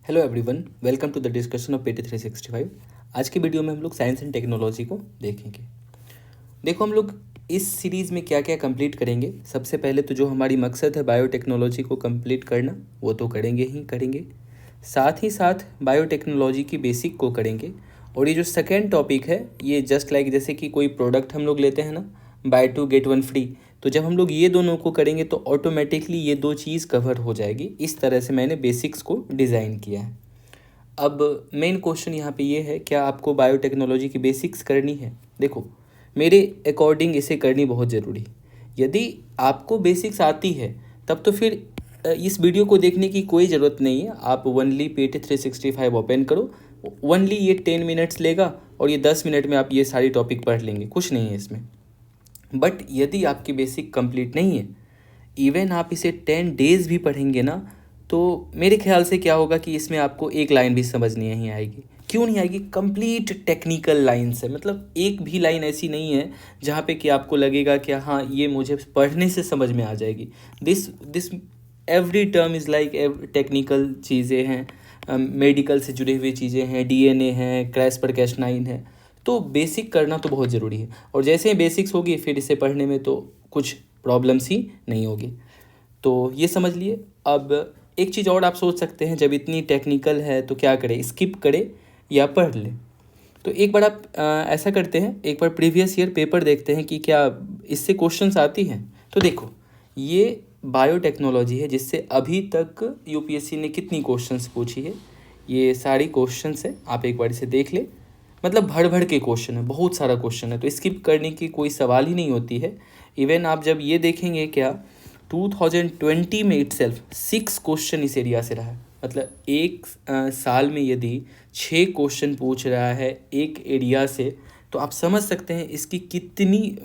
Hello everyone, welcome to the discussion of PT 365। आज की video में हम लोग साइंस एंड टेक्नोलॉजी को देखेंगे। देखो, हम लोग इस सीरीज़ में क्या क्या कंप्लीट करेंगे। सबसे पहले तो जो हमारी मकसद है बायोटेक्नोलॉजी को कंप्लीट करना, वो तो करेंगे ही करेंगे। साथ ही साथ बायोटेक्नोलॉजी की बेसिक को करेंगे। और ये जो सेकेंड टॉपिक है, ये जस्ट लाइक जैसे कि कोई प्रोडक्ट हम लोग लेते हैं ना, buy to get one free, तो जब हम लोग ये दोनों को करेंगे तो ऑटोमेटिकली ये दो चीज़ कवर हो जाएगी। इस तरह से मैंने बेसिक्स को डिज़ाइन किया है। अब मेन क्वेश्चन यहाँ पे ये है, क्या आपको बायोटेक्नोलॉजी की बेसिक्स करनी है? देखो, मेरे अकॉर्डिंग इसे करनी बहुत ज़रूरी। यदि आपको बेसिक्स आती है तब तो फिर इस वीडियो को देखने की कोई ज़रूरत नहीं है। आप ओनली PT 365 ओपन करो, ओनली ये 10 मिनट्स लेगा और ये 10 मिनट में आप ये सारी टॉपिक पढ़ लेंगे, कुछ नहीं है इसमें। बट यदि आपकी बेसिक कंप्लीट नहीं है, इवन आप इसे 10 डेज़ भी पढ़ेंगे ना, तो मेरे ख्याल से क्या होगा कि इसमें आपको एक लाइन भी समझ नहीं आएगी। क्यों नहीं आएगी? कंप्लीट टेक्निकल लाइन्स है, मतलब एक भी लाइन ऐसी नहीं है जहाँ पे कि आपको लगेगा कि हाँ ये मुझे पढ़ने से समझ में आ जाएगी। This every term is like technical चीज़ें हैं, मेडिकल से जुड़ी हुई चीज़ें हैं, DNA है, CRISPR-Cas9 है। तो बेसिक करना तो बहुत ज़रूरी है, और जैसे ही बेसिक्स होगी फिर इसे पढ़ने में तो कुछ प्रॉब्लम्स ही नहीं होगी। तो ये समझ लिए। अब एक चीज़ और आप सोच सकते हैं, जब इतनी टेक्निकल है तो क्या करें, स्किप करें या पढ़ लें? तो एक बार आप ऐसा करते हैं, एक बार प्रीवियस ईयर पेपर देखते हैं कि क्या इससे क्वेश्चंस आती हैं। तो देखो, ये बायोटेक्नोलॉजी है जिससे अभी तक UPSC ने कितनी क्वेश्चंस पूछी है। ये सारी क्वेश्चंस है, आप एक बार इसे देख ले। मतलब भर भर के क्वेश्चन है, बहुत सारा क्वेश्चन है, तो स्किप करने की कोई सवाल ही नहीं होती है। इवन आप जब ये देखेंगे, क्या 2020 में इटसेल्फ 6 क्वेश्चन इस एरिया से रहा है। मतलब एक साल में यदि 6 क्वेश्चन पूछ रहा है एक एरिया से, तो आप समझ सकते हैं इसकी कितनी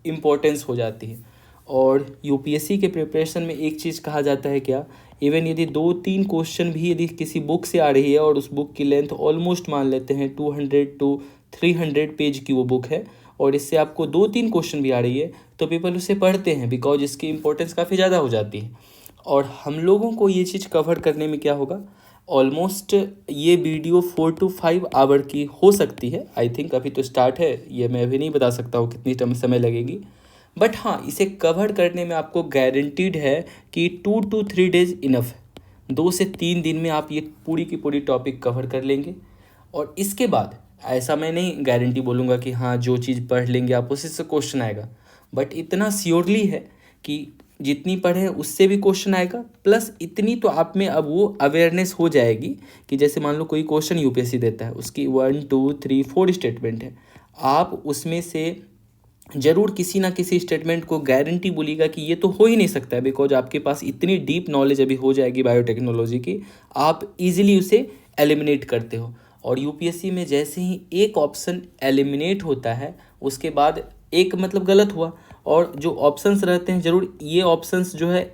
इम्पोर्टेंस हो जाती है। और UPSC के प्रिपरेशन में एक चीज़ कहा जाता है, क्या इवन यदि 2-3 क्वेश्चन भी यदि किसी बुक से आ रही है और उस बुक की लेंथ ऑलमोस्ट मान लेते हैं 200 to 300 पेज की वो बुक है, और इससे आपको 2-3 क्वेश्चन भी आ रही है, तो पीपल उसे पढ़ते हैं बिकॉज इसकी इंपॉर्टेंस काफ़ी ज़्यादा हो जाती है। और हम लोगों को ये चीज़ कवर करने में क्या होगा, ऑलमोस्ट ये वीडियो 4 to 5 आवर की हो सकती है। आई थिंक अभी तो स्टार्ट है, ये मैं अभी नहीं बता सकता हूँ कितनी समय लगेगी। बट हाँ, इसे कवर करने में आपको गारंटीड है कि 2 to 3 डेज़ इनफ है। 2 से 3 दिन में आप ये पूरी की पूरी टॉपिक कवर कर लेंगे। और इसके बाद ऐसा मैं नहीं गारंटी बोलूँगा कि हाँ जो चीज़ पढ़ लेंगे आप उसी से क्वेश्चन आएगा, बट इतना श्योरली है कि जितनी पढ़े उससे भी क्वेश्चन आएगा। प्लस इतनी तो आप में अब वो अवेयरनेस हो जाएगी कि जैसे मान लो कोई क्वेश्चन UPSC देता है, उसकी 1 2 3 4 स्टेटमेंट है, आप उसमें से ज़रूर किसी ना किसी स्टेटमेंट को गारंटी बोलिएगा कि ये तो हो ही नहीं सकता है, बिकॉज आपके पास इतनी डीप नॉलेज अभी हो जाएगी बायोटेक्नोलॉजी की, आप इजीली उसे एलिमिनेट करते हो। और UPSC में जैसे ही एक ऑप्शन एलिमिनेट होता है, उसके बाद एक मतलब गलत हुआ, और जो ऑप्शंस रहते हैं ज़रूर ये ऑप्शंस जो है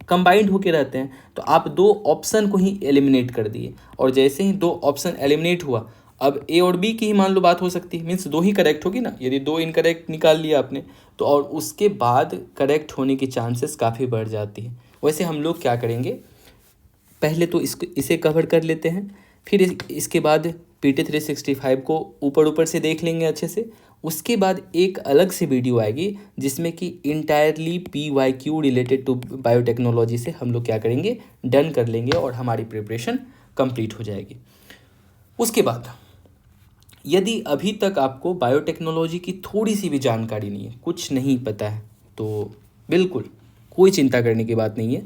कंबाइंड होके रहते हैं, तो आप 2 ऑप्शन को ही एलिमिनेट कर दिए। और जैसे ही 2 ऑप्शन एलिमिनेट हुआ, अब A और B की ही मान लो बात हो सकती है, मीन्स 2 ही करेक्ट होगी ना। यदि 2 इनकरेक्ट निकाल लिया आपने, तो और उसके बाद करेक्ट होने की चांसेस काफ़ी बढ़ जाती है। वैसे हम लोग क्या करेंगे, पहले तो इसे कवर कर लेते हैं, फिर इसके बाद PT 365 को ऊपर से देख लेंगे अच्छे से। उसके बाद एक अलग से वीडियो आएगी जिसमें कि entirely PYQ related to biotechnology से हम लोग क्या करेंगे, डन कर लेंगे, और हमारी प्रिपरेशन कंप्लीट हो जाएगी। उसके बाद यदि अभी तक आपको बायोटेक्नोलॉजी की थोड़ी सी भी जानकारी नहीं है, कुछ नहीं पता है, तो बिल्कुल कोई चिंता करने की बात नहीं है।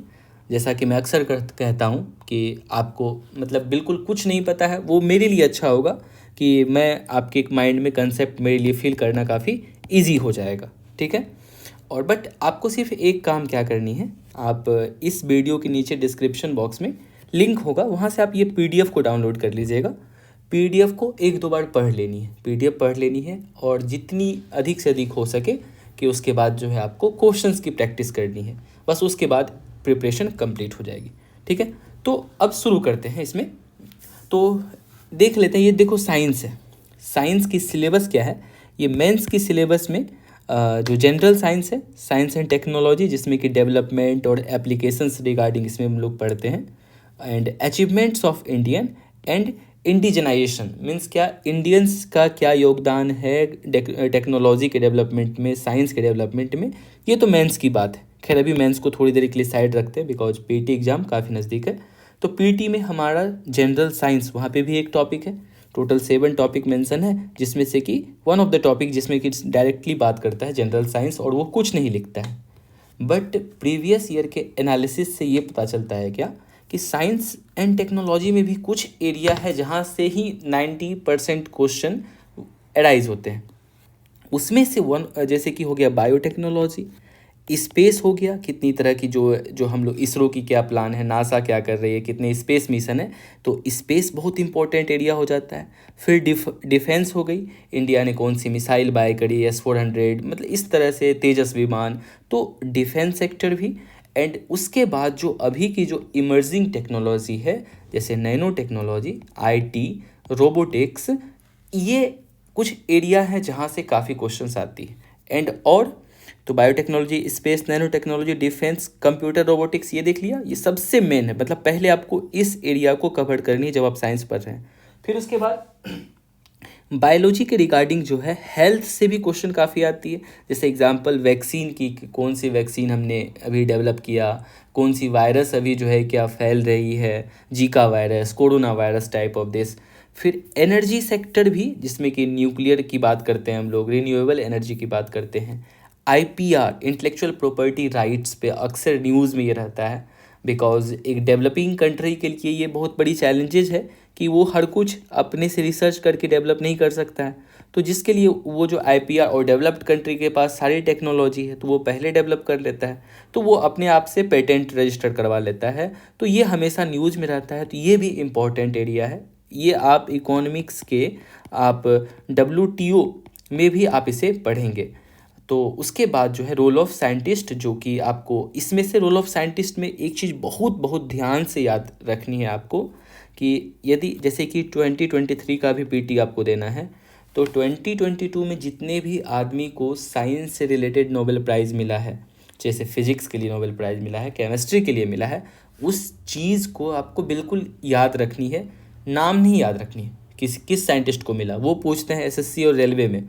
जैसा कि मैं अक्सर कहता हूँ कि आपको मतलब बिल्कुल कुछ नहीं पता है, वो मेरे लिए अच्छा होगा कि मैं आपके एक माइंड में कंसेप्ट मेरे लिए फील करना काफ़ी इजी हो जाएगा, ठीक है। और बट आपको सिर्फ एक काम क्या करनी है, आप इस वीडियो के नीचे डिस्क्रिप्शन बॉक्स में लिंक होगा, वहाँ से आप ये PDF को डाउनलोड कर लीजिएगा। PDF को 1-2 बार पढ़ लेनी है, PDF पढ़ लेनी है, और जितनी अधिक से अधिक हो सके कि उसके बाद जो है आपको क्वेश्चंस की प्रैक्टिस करनी है, बस उसके बाद प्रिपरेशन कंप्लीट हो जाएगी, ठीक है। तो अब शुरू करते हैं इसमें। तो देख लेते हैं, ये देखो साइंस है, साइंस की सिलेबस क्या है। ये मेंस की सिलेबस में जो जनरल साइंस है, साइंस एंड टेक्नोलॉजी, जिसमें कि डेवलपमेंट और एप्लीकेशंस रिगार्डिंग इसमें हम लोग पढ़ते हैं। And achievements of Indian and indigenisation means क्या, इंडियंस का क्या योगदान है टेक्नोलॉजी के डेवलपमेंट में, साइंस के डेवलपमेंट में। ये तो मेंस की बात है। खैर अभी मेंस को थोड़ी देर के लिए साइड रखते हैं बिकॉज पीटी एग्ज़ाम काफ़ी नज़दीक है। तो पीटी में हमारा जनरल साइंस, वहाँ पे भी एक टॉपिक है। टोटल 7 टॉपिक मेंशन है, जिसमें से कि वन ऑफ द टॉपिक जिसमें कि डायरेक्टली बात करता है जनरल साइंस, और वो कुछ नहीं लिखता है। बट प्रीवियस ईयर के एनालिसिस से ये पता चलता है क्या कि साइंस एंड टेक्नोलॉजी में भी कुछ एरिया है जहाँ से ही 90% क्वेश्चन अराइज होते हैं। उसमें से वन जैसे कि हो गया बायोटेक्नोलॉजी, स्पेस हो गया, कितनी तरह की जो हम लोग, इसरो की क्या प्लान है, नासा क्या कर रही है, कितने स्पेस मिशन है, तो स्पेस बहुत इंपॉर्टेंट एरिया हो जाता है। फिर डिफेंस हो गई, इंडिया ने कौन सी मिसाइल बाय करी, S-400, मतलब इस तरह से तेजस विमान, तो डिफेंस सेक्टर भी। एंड उसके बाद जो अभी की जो इमर्जिंग टेक्नोलॉजी है, जैसे नैनो टेक्नोलॉजी, IT, रोबोटिक्स, ये कुछ एरिया है जहाँ से काफ़ी क्वेश्चंस आती है। एंड और तो biotechnology, space, nano technology, defence, computer, robotics, ये देख लिया, ये सबसे मेन है। मतलब पहले आपको इस एरिया को कवर करनी है जब आप साइंस पढ़ रहे हैं। फिर उसके बाद बायोलॉजी के रिगार्डिंग जो है हेल्थ से भी क्वेश्चन काफ़ी आती है। जैसे एग्जांपल वैक्सीन की, कौन सी वैक्सीन हमने अभी डेवलप किया, कौन सी वायरस अभी जो है क्या फैल रही है, Zika virus, corona virus type of this. फिर एनर्जी सेक्टर भी, जिसमें कि न्यूक्लियर की बात करते हैं हम लोग, रिन्यूएबल एनर्जी की बात करते हैं। IPR, इंटेलेक्चुअल प्रॉपर्टी राइट्स पे अक्सर न्यूज़ में ये रहता है, बिकॉज एक डेवलपिंग कंट्री के लिए ये बहुत बड़ी चैलेंजेस है कि वो हर कुछ अपने से रिसर्च करके डेवलप नहीं कर सकता है। तो जिसके लिए वो जो IPR, और डेवलप्ड कंट्री के पास सारी टेक्नोलॉजी है तो वो पहले डेवलप कर लेता है, तो वो अपने आप से पेटेंट रजिस्टर करवा लेता है। तो ये हमेशा न्यूज़ में रहता है। तो ये भी इम्पॉर्टेंट एरिया है। ये आप इकोनॉमिक्स के, आप WTO में भी आप इसे पढ़ेंगे। तो उसके बाद जो है रोल ऑफ साइंटिस्ट, जो कि आपको इसमें से रोल ऑफ साइंटिस्ट में एक चीज़ बहुत बहुत ध्यान से याद रखनी है आपको, कि यदि जैसे कि 2023 का भी PT आपको देना है, तो 2022 में जितने भी आदमी को साइंस से रिलेटेड नोबेल प्राइज़ मिला है, जैसे फिजिक्स के लिए नोबेल प्राइज़ मिला है, केमिस्ट्री के लिए मिला है, उस चीज़ को आपको बिल्कुल याद रखनी है। नाम नहीं याद रखनी है किस साइंटिस्ट को मिला, वो पूछते हैं SSC और रेलवे में।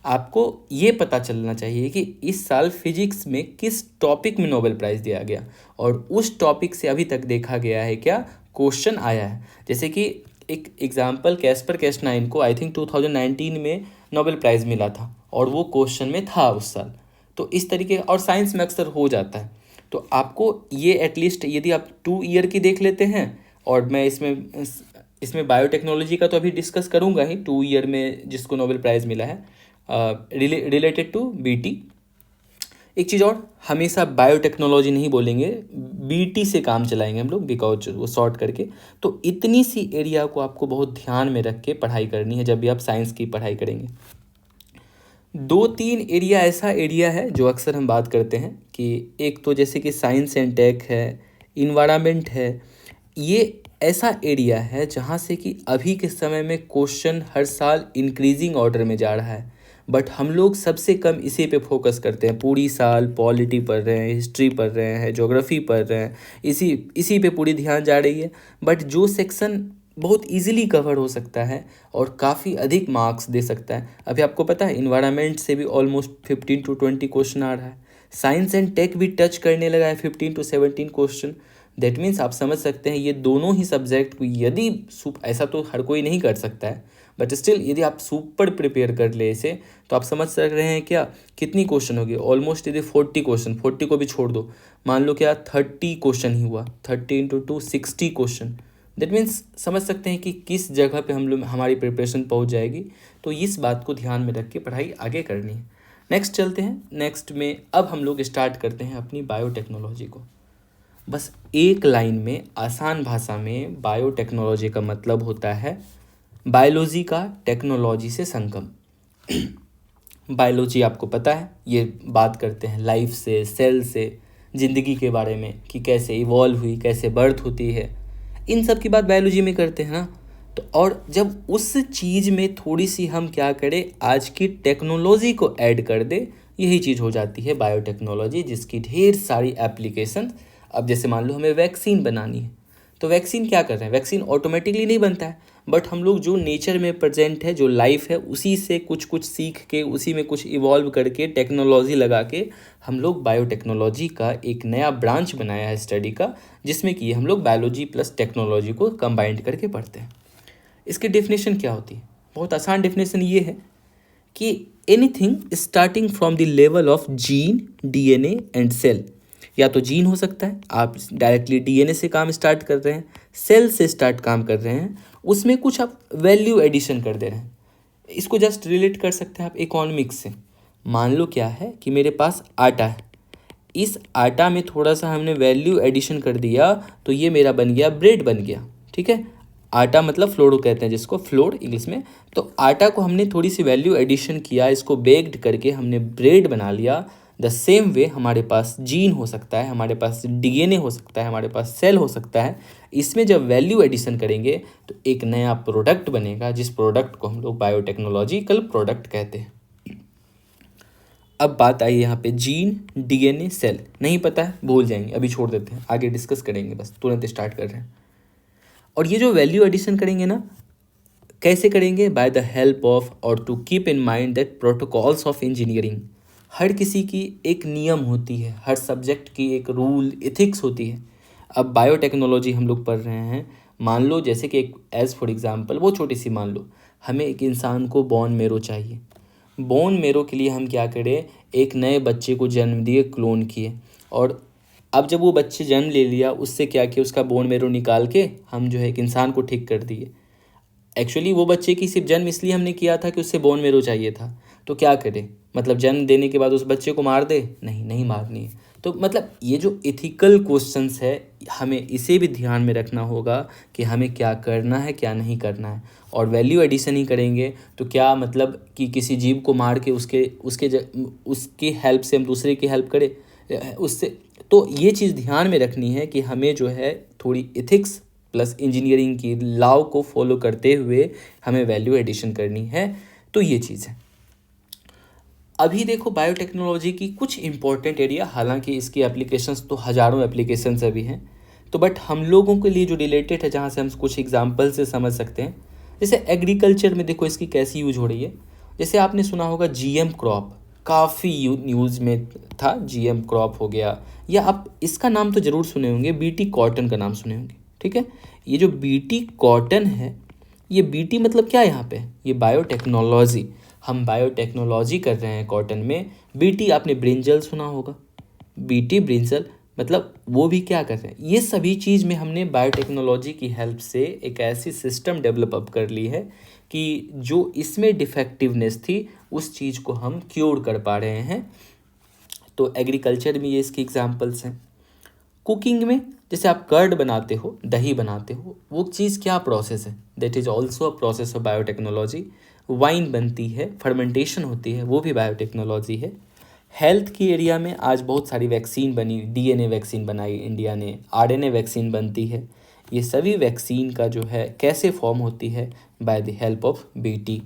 आपको ये पता चलना चाहिए कि इस साल फिजिक्स में किस टॉपिक में नोबेल प्राइज़ दिया गया, और उस टॉपिक से अभी तक देखा गया है क्या क्वेश्चन आया है। जैसे कि एक एग्जांपल, कैस्पर केस्टनाइन को आई थिंक 2019 में नोबेल प्राइज़ मिला था, और वो क्वेश्चन में था उस साल। तो इस तरीके, और साइंस में अक्सर हो जाता है। तो आपको ये एटलीस्ट, यदि आप 2 ईयर की देख लेते हैं, और मैं इसमें बायोटेक्नोलॉजी का तो अभी डिस्कस करूँगा ही, 2 ईयर में जिसको नोबेल प्राइज़ मिला है रिलेटेड टू BT। एक चीज़ और, हमेशा बायोटेक्नोलॉजी नहीं बोलेंगे, BT से काम चलाएंगे हम लोग, बिकॉज वो शॉर्ट करके। तो इतनी सी एरिया को आपको बहुत ध्यान में रख के पढ़ाई करनी है जब भी आप साइंस की पढ़ाई करेंगे। 2-3 एरिया ऐसा एरिया है जो अक्सर हम बात करते हैं, कि एक तो जैसे कि साइंस एंड टेक है, इन्वायरमेंट है। ये ऐसा एरिया है जहाँ से कि अभी के समय में क्वेश्चन हर साल इंक्रीजिंग ऑर्डर में जा रहा है, बट हम लोग सबसे कम इसी पे फोकस करते हैं। पूरी साल पॉलिटी पढ़ रहे हैं, हिस्ट्री पढ़ रहे हैं, ज्योग्राफी पढ़ रहे हैं, इसी पे पूरी ध्यान जा रही है। बट जो सेक्शन बहुत इजीली कवर हो सकता है और काफ़ी अधिक मार्क्स दे सकता है, अभी आपको पता है इन्वायरमेंट से भी ऑलमोस्ट 15 to 20 क्वेश्चन आ रहा है। साइंस एंड टेक भी टच करने लगा है 15 to 17 क्वेश्चन। दैट मीन्स आप समझ सकते हैं ये दोनों ही सब्जेक्ट को, यदि ऐसा तो हर कोई नहीं कर सकता है, बट स्टिल यदि आप सुपर प्रिपेयर कर ले इसे, तो आप समझ सक रहे हैं क्या कितनी क्वेश्चन होगी। ऑलमोस्ट यदि 40 क्वेश्चन, 40 को भी छोड़ दो, मान लो क्या 30 क्वेश्चन ही हुआ, 30 × 2 60 क्वेश्चन। दैट मीन्स समझ सकते हैं कि किस जगह पे हम लोग, हमारी प्रिपरेशन पहुंच जाएगी। तो इस बात को ध्यान में रख के पढ़ाई आगे करनी है। नेक्स्ट चलते हैं। नेक्स्ट में अब हम लोग स्टार्ट करते हैं अपनी बायोटेक्नोलॉजी को। बस एक लाइन में, आसान भाषा में, बायोटेक्नोलॉजी का मतलब होता है बायोलॉजी का टेक्नोलॉजी से संगम। बायोलॉजी आपको पता है, ये बात करते हैं लाइफ से, सेल से, ज़िंदगी के बारे में, कि कैसे इवॉल्व हुई, कैसे बर्थ होती है, इन सब की बात बायोलॉजी में करते हैं ना। तो और जब उस चीज़ में थोड़ी सी हम क्या करें, आज की टेक्नोलॉजी को ऐड कर दे, यही चीज़ हो जाती है बायोटेक्नोलॉजी, जिसकी ढेर सारी एप्लीकेशन। अब जैसे मान लो हमें वैक्सीन बनानी है, तो वैक्सीन क्या कर रहे हैं, वैक्सीन ऑटोमेटिकली नहीं बनता है, बट हम लोग जो नेचर में प्रेजेंट है, जो लाइफ है, उसी से कुछ कुछ सीख के, उसी में कुछ इवॉल्व करके, टेक्नोलॉजी लगा के हम लोग बायोटेक्नोलॉजी का एक नया ब्रांच बनाया है स्टडी का, जिसमें कि हम लोग बायोलॉजी प्लस टेक्नोलॉजी को कंबाइंड करके पढ़ते हैं। इसकी डेफिनेशन क्या होती है? बहुत आसान डेफिनेशन ये है कि anything starting from the level of gene, DNA and cell. या तो जीन हो सकता है, आप डायरेक्टली डीएनए से काम स्टार्ट कर रहे हैं, सेल से स्टार्ट काम कर रहे हैं, उसमें कुछ आप वैल्यू एडिशन कर दे रहे हैं। इसको जस्ट रिलेट कर सकते हैं आप इकोनॉमिक्स से। मान लो क्या है कि मेरे पास आटा है, इस आटा में थोड़ा सा हमने वैल्यू एडिशन कर दिया तो ये मेरा बन गया ब्रेड बन गया, ठीक है। आटा मतलब फ्लोर कहते हैं जिसको, फ्लोर इंग्लिश में। तो आटा को हमने थोड़ी सी वैल्यू एडिशन किया, इसको बेक्ड करके हमने ब्रेड बना लिया। द सेम वे हमारे पास जीन हो सकता है, हमारे पास डीएनए हो सकता है, हमारे पास सेल हो सकता है। इसमें जब वैल्यू एडिशन करेंगे तो एक नया प्रोडक्ट बनेगा, जिस प्रोडक्ट को हम लोग बायोटेक्नोलॉजिकल प्रोडक्ट कहते हैं। अब बात आई यहाँ पे जीन, डीएनए, सेल। नहीं पता है, भूल जाएंगे, अभी छोड़ देते हैं, आगे डिस्कस करेंगे, बस तुरंत स्टार्ट कर रहे हैं। और ये जो वैल्यू एडिशन करेंगे ना, कैसे करेंगे? बाय द हेल्प ऑफ, और to keep in mind that protocols of engineering. हर किसी की एक नियम होती है, हर सब्जेक्ट की एक रूल, एथिक्स होती है। अब बायोटेक्नोलॉजी हम लोग पढ़ रहे हैं, मान लो जैसे कि एक एज फॉर एग्जांपल, वो छोटी सी मान लो, हमें एक इंसान को बोन मेरो चाहिए। बोन मेरो के लिए हम क्या करें, एक नए बच्चे को जन्म दिए, क्लोन किए, और अब जब वो बच्चे जन्म ले लिया, उससे क्या किया, उसका बोन मेरो निकाल के हम जो है एक इंसान को ठीक कर दिए। एक्चुअली वो बच्चे की सिर्फ जन्म इसलिए हमने किया था कि उससे बोन मेरो चाहिए था, तो क्या करें, मतलब जन्म देने के बाद उस बच्चे को मार दे? नहीं, नहीं मारनी है। तो मतलब ये जो एथिकल क्वेश्चंस है, हमें इसे भी ध्यान में रखना होगा कि हमें क्या करना है, क्या नहीं करना है। और वैल्यू एडिशन ही करेंगे तो क्या मतलब कि किसी जीव को मार के उसके हेल्प से हम दूसरे की हेल्प करें उससे? तो ये चीज़ ध्यान में रखनी है कि हमें जो है थोड़ी एथिक्स प्लस इंजीनियरिंग की लॉ को फॉलो करते हुए हमें वैल्यू एडिशन करनी है। तो ये चीज़ है। अभी देखो बायोटेक्नोलॉजी की कुछ इंपॉर्टेंट एरिया, हालांकि इसकी एप्लीकेशंस तो हज़ारों एप्लीकेशंस अभी हैं, तो बट हम लोगों के लिए जो रिलेटेड है, जहाँ से हम कुछ एग्जांपल से समझ सकते हैं, जैसे एग्रीकल्चर में देखो इसकी कैसी यूज हो रही है। जैसे आपने सुना होगा जीएम क्रॉप, काफ़ी न्यूज़ में था, जीएम क्रॉप हो गया, या आप इसका नाम तो ज़रूर सुने होंगे, बीटी कॉटन का नाम सुने होंगे, ठीक है। ये जो बीटी कॉटन है, ये बीटी मतलब क्या है यहाँ पे, ये बायोटेक्नोलॉजी, हम बायोटेक्नोलॉजी कर रहे हैं कॉटन में। बीटी आपने ब्रिंजल सुना होगा, बीटी ब्रिंजल मतलब वो भी क्या कर रहे हैं। ये सभी चीज़ में हमने बायोटेक्नोलॉजी की हेल्प से एक ऐसी सिस्टम डेवलप अप कर ली है कि जो इसमें डिफेक्टिवनेस थी उस चीज़ को हम क्योर कर पा रहे हैं। तो एग्रीकल्चर में ये इसकी एग्जांपल्स हैं। कुकिंग में जैसे आप कर्ड बनाते हो, दही बनाते हो, वो चीज़ क्या प्रोसेस है, that is also a process of biotechnology. Wine बनती है, फर्मेंटेशन होती है, वो भी बायोटेक्नोलॉजी है। हेल्थ की एरिया में आज बहुत सारी वैक्सीन बनी, डीएनए वैक्सीन बनाई इंडिया ने, आरएनए वैक्सीन बनती है। ये सभी वैक्सीन का जो है कैसे फॉर्म होती है, bye the help of BT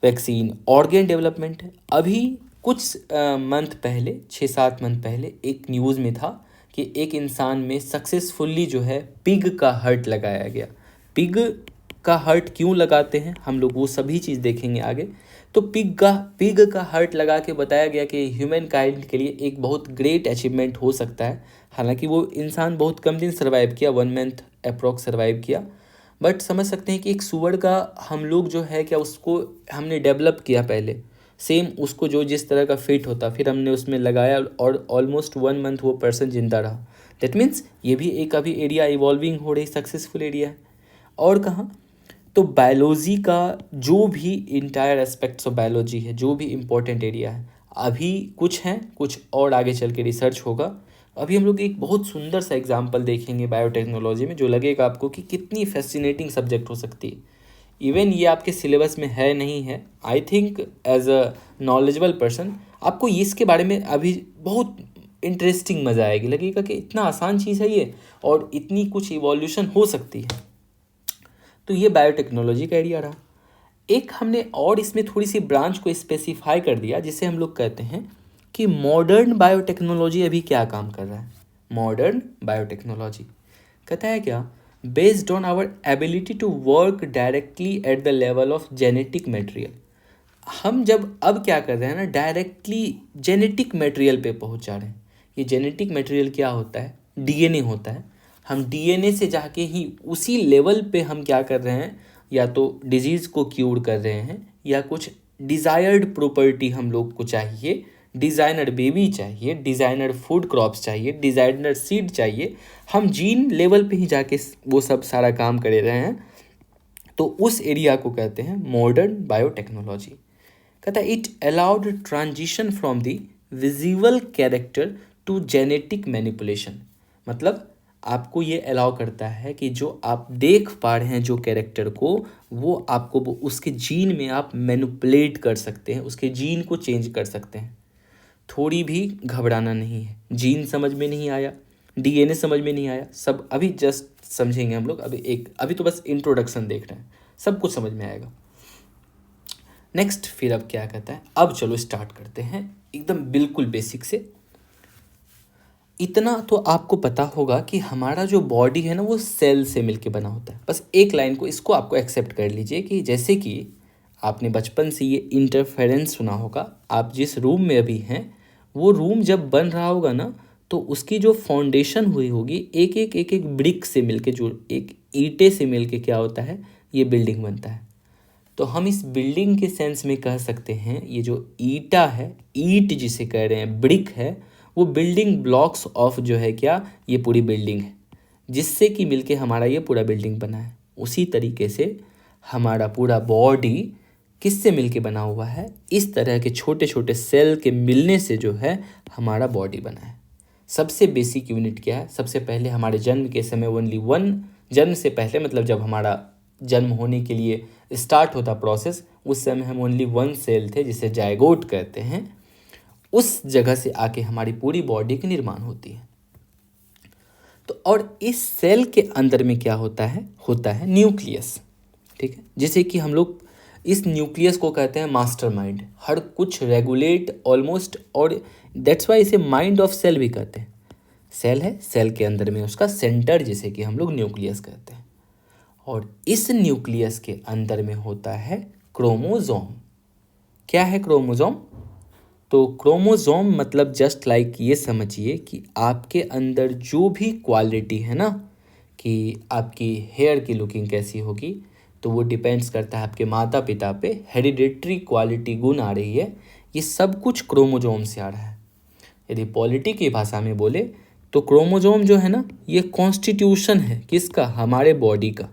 vaccine. Organ development, अभी कुछ मंथ पहले, 6-7 मंथ पहले एक न्यूज़ में था कि एक इंसान में सक्सेसफुली जो है पिग का हार्ट लगाया गया। पिग का हार्ट क्यों लगाते हैं हम लोग, वो सभी चीज़ देखेंगे आगे। तो पिग का हार्ट लगा के बताया गया कि ह्यूमन काइंड के लिए एक बहुत ग्रेट अचीवमेंट हो सकता है। हालांकि वो इंसान बहुत कम दिन सर्वाइव किया, 1 मंथ अप्रॉक्स सर्वाइव किया, बट समझ सकते हैं कि एक सुअर का हम लोग जो है क्या उसको हमने डेवलप किया पहले, सेम उसको जो जिस तरह का फिट होता, फिर हमने उसमें लगाया और ऑलमोस्ट 1 मंथ वो पर्सन जिंदा रहा। दैट मीन्स ये भी एक अभी एरिया इवॉल्विंग हो रही सक्सेसफुल एरिया है। और कहाँ, तो बायोलॉजी का जो भी इंटायर एस्पेक्ट्स ऑफ बायोलॉजी है, जो भी इम्पोर्टेंट एरिया है, अभी कुछ हैं, कुछ और आगे चल के रिसर्च होगा। अभी हम लोग एक बहुत सुंदर सा एग्जांपल देखेंगे बायोटेक्नोलॉजी में, जो लगेगा आपको कि कितनी फैसिनेटिंग सब्जेक्ट हो सकती है। इवन ये आपके सिलेबस में है नहीं है, I think as a knowledgeable person आपको इसके बारे में अभी बहुत इंटरेस्टिंग मज़ा आएगी, लगेगा कि इतना आसान चीज़ है ये और इतनी कुछ इवोल्यूशन हो सकती है। तो ये बायोटेक्नोलॉजी का एरिया रहा। एक हमने और इसमें थोड़ी सी ब्रांच को स्पेसिफाई कर दिया, जिसे हम लोग कहते हैं कि मॉडर्न बायोटेक्नोलॉजी अभी क्या काम कर रहा है। मॉडर्न बायोटेक्नोलॉजी कहता है क्या, based on our ability to work directly at the level of genetic material. हम जब अब क्या कर रहे हैं ना, डायरेक्टली जेनेटिक मटेरियल पे पहुंच जा रहे हैं। ये जेनेटिक मटेरियल क्या होता है, डीएनए होता है। हम डीएनए से जाके ही उसी लेवल पे हम क्या कर रहे हैं, या तो डिजीज़ को क्यूर कर रहे हैं, या कुछ डिज़ायर्ड प्रॉपर्टी हम लोग को चाहिए, डिज़ाइनर बेबी चाहिए, डिज़ाइनर फूड क्रॉप्स चाहिए, डिज़ाइनर सीड चाहिए, हम जीन लेवल पे ही जाके वो सब सारा काम कर रहे हैं। तो उस एरिया को कहते हैं मॉडर्न बायोटेक्नोलॉजी। कहता है it allowed transition from the visible character to genetic manipulation. मतलब आपको ये अलाउ करता है कि जो आप देख पा रहे हैं जो कैरेक्टर को, वो आपको वो उसके जीन में आप मैनिपुलेट कर सकते हैं, उसके जीन को चेंज कर सकते हैं। थोड़ी भी घबराना नहीं है। जीन समझ में नहीं आया, डीएनए समझ में नहीं आया, सब अभी जस्ट समझेंगे हम लोग। अभी तो बस इंट्रोडक्शन देख रहे हैं, सब कुछ समझ में आएगा। नेक्स्ट फिर अब क्या कहता है, अब चलो स्टार्ट करते हैं एकदम बिल्कुल बेसिक से। इतना तो आपको पता होगा कि हमारा जो बॉडी है ना, वो सेल से मिलके बना होता है। बस एक लाइन को, इसको आपको एक्सेप्ट कर लीजिए कि जैसे कि आपने बचपन से ये इंटरफेरेंस सुना होगा। आप जिस रूम में अभी हैं, वो रूम जब बन रहा होगा ना, तो उसकी जो फाउंडेशन हुई होगी, एक एक ब्रिक से मिलके, जो एक ईंटे से मिलके क्या होता है, ये बिल्डिंग बनता है। तो हम इस बिल्डिंग के सेंस में कह सकते हैं, ये जो ईंटा है, ईंट जिसे कह रहे हैं, ब्रिक है, वो बिल्डिंग ब्लॉक्स ऑफ जो है क्या, ये पूरी बिल्डिंग है, जिससे कि मिलके हमारा ये पूरा बिल्डिंग बना है। उसी तरीके से हमारा पूरा बॉडी किससे मिलके बना हुआ है, इस तरह के छोटे छोटे सेल के मिलने से जो है हमारा बॉडी बना है। सबसे बेसिक यूनिट क्या है, सबसे पहले हमारे जन्म के समय ओनली वन, जन्म से पहले मतलब जब हमारा जन्म होने के लिए स्टार्ट होता प्रोसेस, उस समय हम ओनली वन सेल थे, जिसे जायगोट कहते हैं। उस जगह से आके हमारी पूरी बॉडी की निर्माण होती है। तो और इस सेल के अंदर में क्या होता है न्यूक्लियस। ठीक है, जैसे कि हम लोग इस न्यूक्लियस को कहते हैं मास्टरमाइंड, हर कुछ रेगुलेट ऑलमोस्ट, और दैट्स वाई इसे माइंड ऑफ सेल भी कहते हैं। सेल है, सेल के अंदर में उसका सेंटर, जिसे कि हम लोग न्यूक्लियस कहते हैं। और इस न्यूक्लियस के अंदर में होता है क्रोमोसोम। क्या है क्रोमोसोम? तो क्रोमोसोम मतलब जस्ट लाइक ये समझिए कि आपके अंदर जो भी क्वालिटी है ना, कि आपकी हेयर की लुकिंग कैसी होगी, तो वो डिपेंड्स करता है आपके माता पिता पे। हेरिडेटरी क्वालिटी गुण आ रही है, ये सब कुछ क्रोमोसोम से आ रहा है। यदि पॉलिटी की भाषा में बोले तो क्रोमोसोम जो है ना, ये कॉन्स्टिट्यूशन है किसका, हमारे बॉडी का।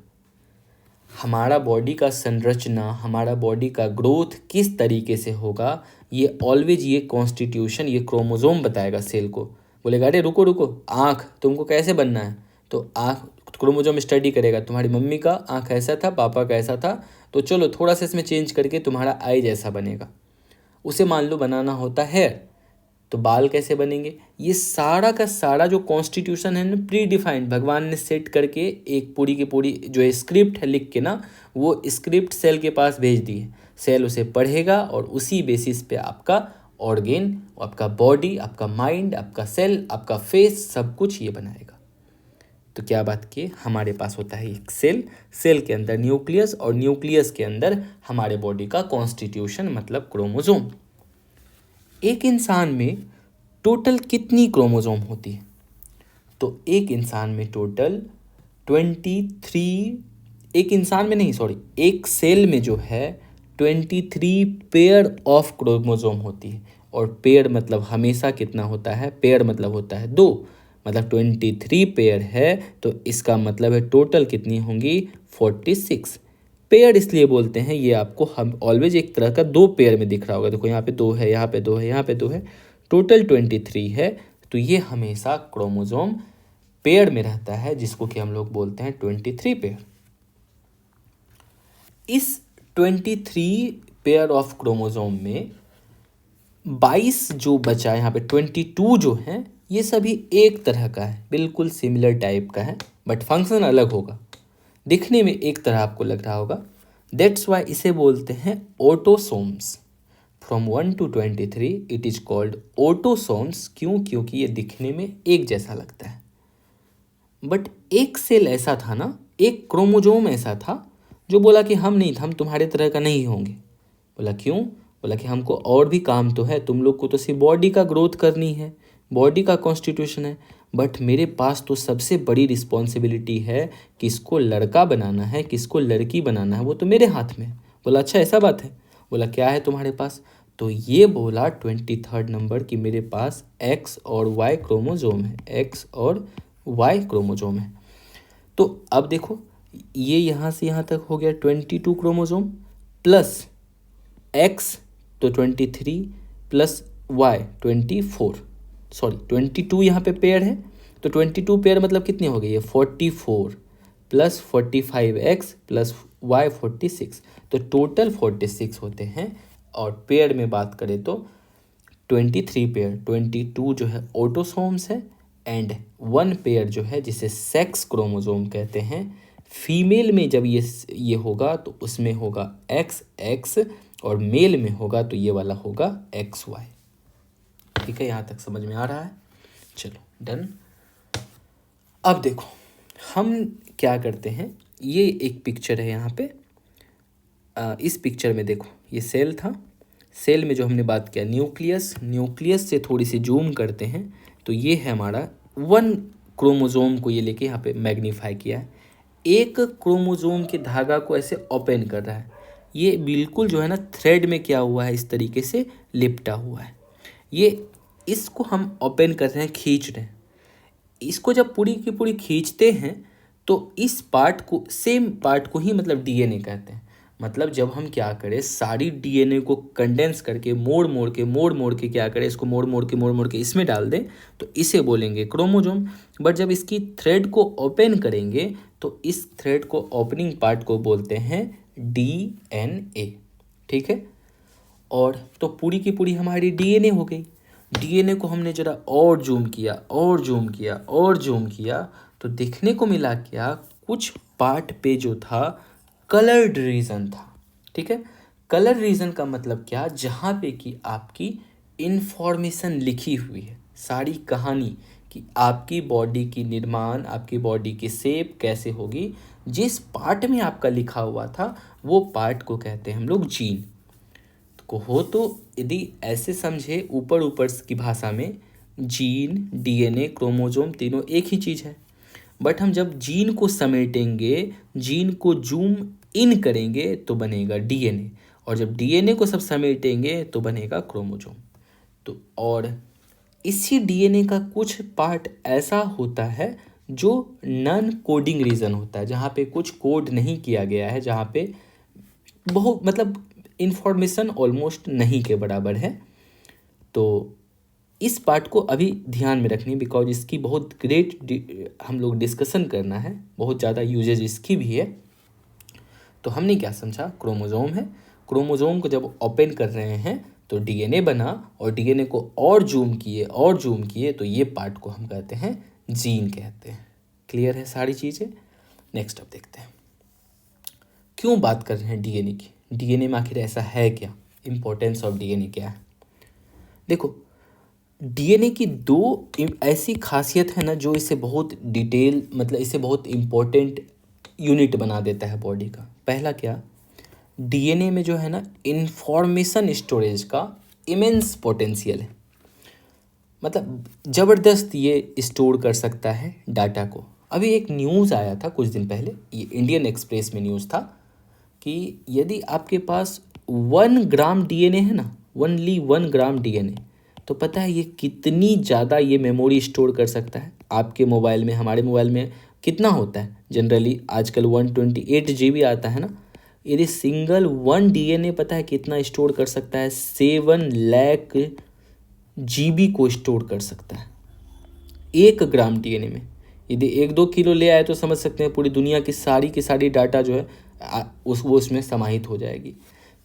हमारा बॉडी का संरचना, हमारा बॉडी का ग्रोथ किस तरीके से होगा, ये ऑलवेज ये कॉन्स्टिट्यूशन, ये क्रोमोसोम बताएगा सेल को। बोलेगा अरे रुको रुको, आँख तुमको कैसे बनना है, तो आँख क्रोमोसोम स्टडी करेगा, तुम्हारी मम्मी का आँख ऐसा था, पापा का ऐसा था, तो चलो थोड़ा सा इसमें चेंज करके तुम्हारा आई जैसा बनेगा। उसे मान लो बनाना होता है, तो बाल कैसे बनेंगे। ये सारा का सारा जो कॉन्स्टिट्यूशन है ना, प्री डिफाइंड भगवान ने सेट करके एक पूरी की पूरी जो स्क्रिप्ट है लिख के ना, वो स्क्रिप्ट सेल के पास भेज दी है। सेल उसे पढ़ेगा और उसी बेसिस पे आपका ऑर्गेन, आपका बॉडी, आपका माइंड, आपका सेल, आपका फेस, सब कुछ ये बनाएगा। तो क्या बात की, हमारे पास होता है एक सेल, सेल के अंदर न्यूक्लियस, और न्यूक्लियस के अंदर हमारे बॉडी का कॉन्स्टिट्यूशन मतलब क्रोमोसोम। एक इंसान में टोटल कितनी क्रोमोसोम होती है? तो एक इंसान में टोटल 23, एक इंसान में नहीं सॉरी, एक सेल में जो है 23 पेयर ऑफ क्रोमोसोम होती है। और पेयर मतलब हमेशा कितना होता है, पेयर मतलब होता है 2, मतलब 23 पेयर है, तो इसका मतलब है टोटल कितनी होंगी, 46। पेयर इसलिए बोलते हैं, ये आपको हम ऑलवेज एक तरह का 2 पेयर में दिख रहा होगा। देखो यहाँ पे 2 है, यहाँ पे 2 है, यहाँ पे 2 है, टोटल 23 है। तो ये हमेशा क्रोमोसोम पेयर में रहता है, जिसको कि हम लोग बोलते हैं 23 पेयर। इस 23 पेयर ऑफ क्रोमोसोम में 22 जो बचा, यहाँ पे 22 जो है, ये सभी एक तरह का है, बिल्कुल सिमिलर टाइप का है, बट फंक्शन अलग होगा। दिखने में एक तरह आपको लग रहा होगा, दैट्स वाई इसे बोलते हैं autosomes. From 1 to 23 it is called autosomes. क्यों? क्योंकि ये दिखने में एक जैसा लगता है। बट एक सेल ऐसा था ना, एक क्रोमोजोम ऐसा था जो बोला कि हम नहीं, हम तुम्हारे तरह का नहीं होंगे। बोला क्यों? बोला कि हमको और भी काम तो है, तुम लोग को तो सिर्फ बॉडी का ग्रोथ करनी है, बॉडी का कॉन्स्टिट्यूशन है, बट मेरे पास तो सबसे बड़ी रिस्पॉन्सिबिलिटी है, किसको लड़का बनाना है किसको लड़की बनाना है वो तो मेरे हाथ में है। बोला अच्छा ऐसा बात है? बोला क्या है तुम्हारे पास? तो ये बोला 23rd नंबर कि मेरे पास एक्स और वाई क्रोमोजोम है, एक्स और वाई क्रोमोजोम है। तो अब देखो ये यहाँ से यहाँ तक हो गया 22 क्रोमोजोम प्लस एक्स तो 23 प्लस वाई 24, सॉरी 22 यहाँ पे पेयर है, तो 22 पेयर मतलब कितनी हो गई है 44 प्लस 45 एक्स प्लस वाई 46, तो टोटल 46 होते हैं। और पेयर में बात करें तो 23 पेयर, 22 जो है ऑटोसोम्स है एंड 1 पेयर जो है जिसे सेक्स क्रोमोजोम कहते हैं। फीमेल में जब ये होगा तो उसमें होगा एक्स एक्स और मेल में होगा तो ये वाला होगा एक्स वाई। ठीक है, यहाँ तक समझ में आ रहा है? चलो डन। अब देखो हम क्या करते हैं, ये एक पिक्चर है यहाँ पे। इस पिक्चर में देखो ये सेल था, सेल में जो हमने बात किया न्यूक्लियस, न्यूक्लियस से थोड़ी सी जूम करते हैं तो ये है हमारा 1 क्रोमोजोम को ये लेके यहाँ पे मैग्नीफाई किया है। एक क्रोमोजोम के धागा को ऐसे ओपन कर रहा है, ये बिल्कुल जो है ना थ्रेड में क्या हुआ है इस तरीके से लिपटा हुआ है। ये इसको हम ओपन कर रहे हैं, खींच रहे हैं। इसको जब पूरी की पूरी खींचते हैं तो इस पार्ट को, सेम पार्ट को ही मतलब डीएनए कहते हैं। मतलब जब हम क्या करें सारी डीएनए को कंडेंस करके मोड़ मोड़ के क्या करें, इसको मोड़ मोड़ के इसमें डाल दें तो इसे बोलेंगे क्रोमोजोम। बट जब इसकी थ्रेड को ओपन करेंगे तो इस थ्रेड को ओपनिंग पार्ट को बोलते हैं डीएनए। ठीक है, और तो पूरी की पूरी हमारी डीएनए हो गई। डीएनए को हमने जरा और जूम किया और जूम किया और जूम किया तो देखने को मिला क्या, कुछ पार्ट पे जो था कलर्ड रीजन था। ठीक है, कलर रीजन का मतलब क्या, जहाँ पे कि आपकी इंफॉर्मेशन लिखी हुई है, सारी कहानी कि आपकी बॉडी की निर्माण, आपकी बॉडी की शेप कैसे होगी, जिस पार्ट में आपका लिखा हुआ था वो पार्ट को कहते हैं हम लोग जीन को। हो तो यदि ऐसे समझे ऊपर ऊपर की भाषा में, जीन डीएनए क्रोमोजोम तीनों एक ही चीज़ है। बट हम जब जीन को समेटेंगे, जीन को जूम इन करेंगे तो बनेगा डीएनए, और जब डीएनए को सब समेटेंगे तो बनेगा क्रोमोजोम। तो और इसी डीएनए का कुछ पार्ट ऐसा होता है जो नॉन कोडिंग रीजन होता है, जहाँ पे कुछ कोड नहीं किया गया है, जहाँ पे बहुत मतलब इन्फॉर्मेशन ऑलमोस्ट नहीं के बराबर है। तो इस पार्ट को अभी ध्यान में रखनी, बिकॉज इसकी बहुत ग्रेट हम लोग डिस्कशन करना है, बहुत ज़्यादा यूजेज इसकी भी है। तो हमने क्या समझा, क्रोमोजोम है, क्रोमोजोम को जब ओपन कर रहे हैं तो डीएनए बना, और डीएनए को और जूम किए तो ये पार्ट को हम कहते हैं जीन कहते हैं। क्लियर है सारी चीज़ें? नेक्स्ट अब देखते हैं क्यों बात कर रहे हैं डीएनए की, डीएनए में आखिर ऐसा है क्या, इम्पोर्टेंस ऑफ डीएनए क्या है। देखो डीएनए की 2 ऐसी खासियत है ना जो इसे बहुत डिटेल, मतलब इसे बहुत इम्पोर्टेंट यूनिट बना देता है बॉडी का। पहला क्या, डीएनए में जो है ना इंफॉर्मेशन स्टोरेज का इमेंस पोटेंशियल है, मतलब ज़बरदस्त ये स्टोर कर सकता है डाटा को। अभी एक न्यूज़ आया था कुछ दिन पहले, ये इंडियन एक्सप्रेस में न्यूज़ था कि यदि आपके पास 1 ग्राम डीएनए है ना, ओनली 1 ग्राम डीएनए, तो पता है ये कितनी ज़्यादा ये मेमोरी स्टोर कर सकता है। आपके मोबाइल में, हमारे मोबाइल में कितना होता है जनरली, आजकल 128 GB आता है ना, यदि सिंगल 1 डीएनए पता है कितना स्टोर कर सकता है, 7 लाख GB को स्टोर कर सकता है 1 ग्राम डीएनए में। यदि 1-2 किलो ले आए तो समझ सकते हैं पूरी दुनिया की सारी डाटा जो है वो उसमें समाहित हो जाएगी।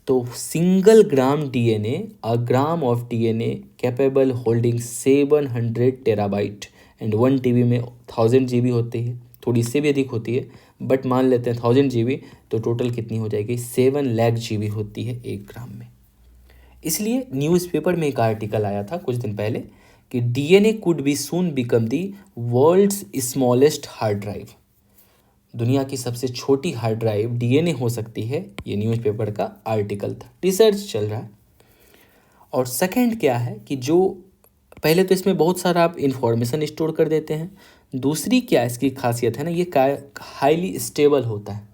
तो single gram DNA, a gram of DNA capable holding 700 terabyte and 1 TB में 1000 GB होती है, थोड़ी इससे भी अधिक होती है, बट मान लेते हैं 1000 GB, तो टोटल कितनी हो जाएगी 7 लाख GB होती है 1 ग्राम में। इसलिए न्यूज़पेपर में एक आर्टिकल आया था कुछ दिन पहले कि DNA could be soon become the world's smallest hard drive. दुनिया की सबसे छोटी हार्ड ड्राइव डीएनए हो सकती है, ये न्यूज़पेपर का आर्टिकल था, रिसर्च चल रहा है। और सेकंड क्या है कि जो पहले तो इसमें बहुत सारा आप इंफॉर्मेशन स्टोर कर देते हैं। दूसरी क्या इसकी खासियत है ना, ये हाईली स्टेबल होता है।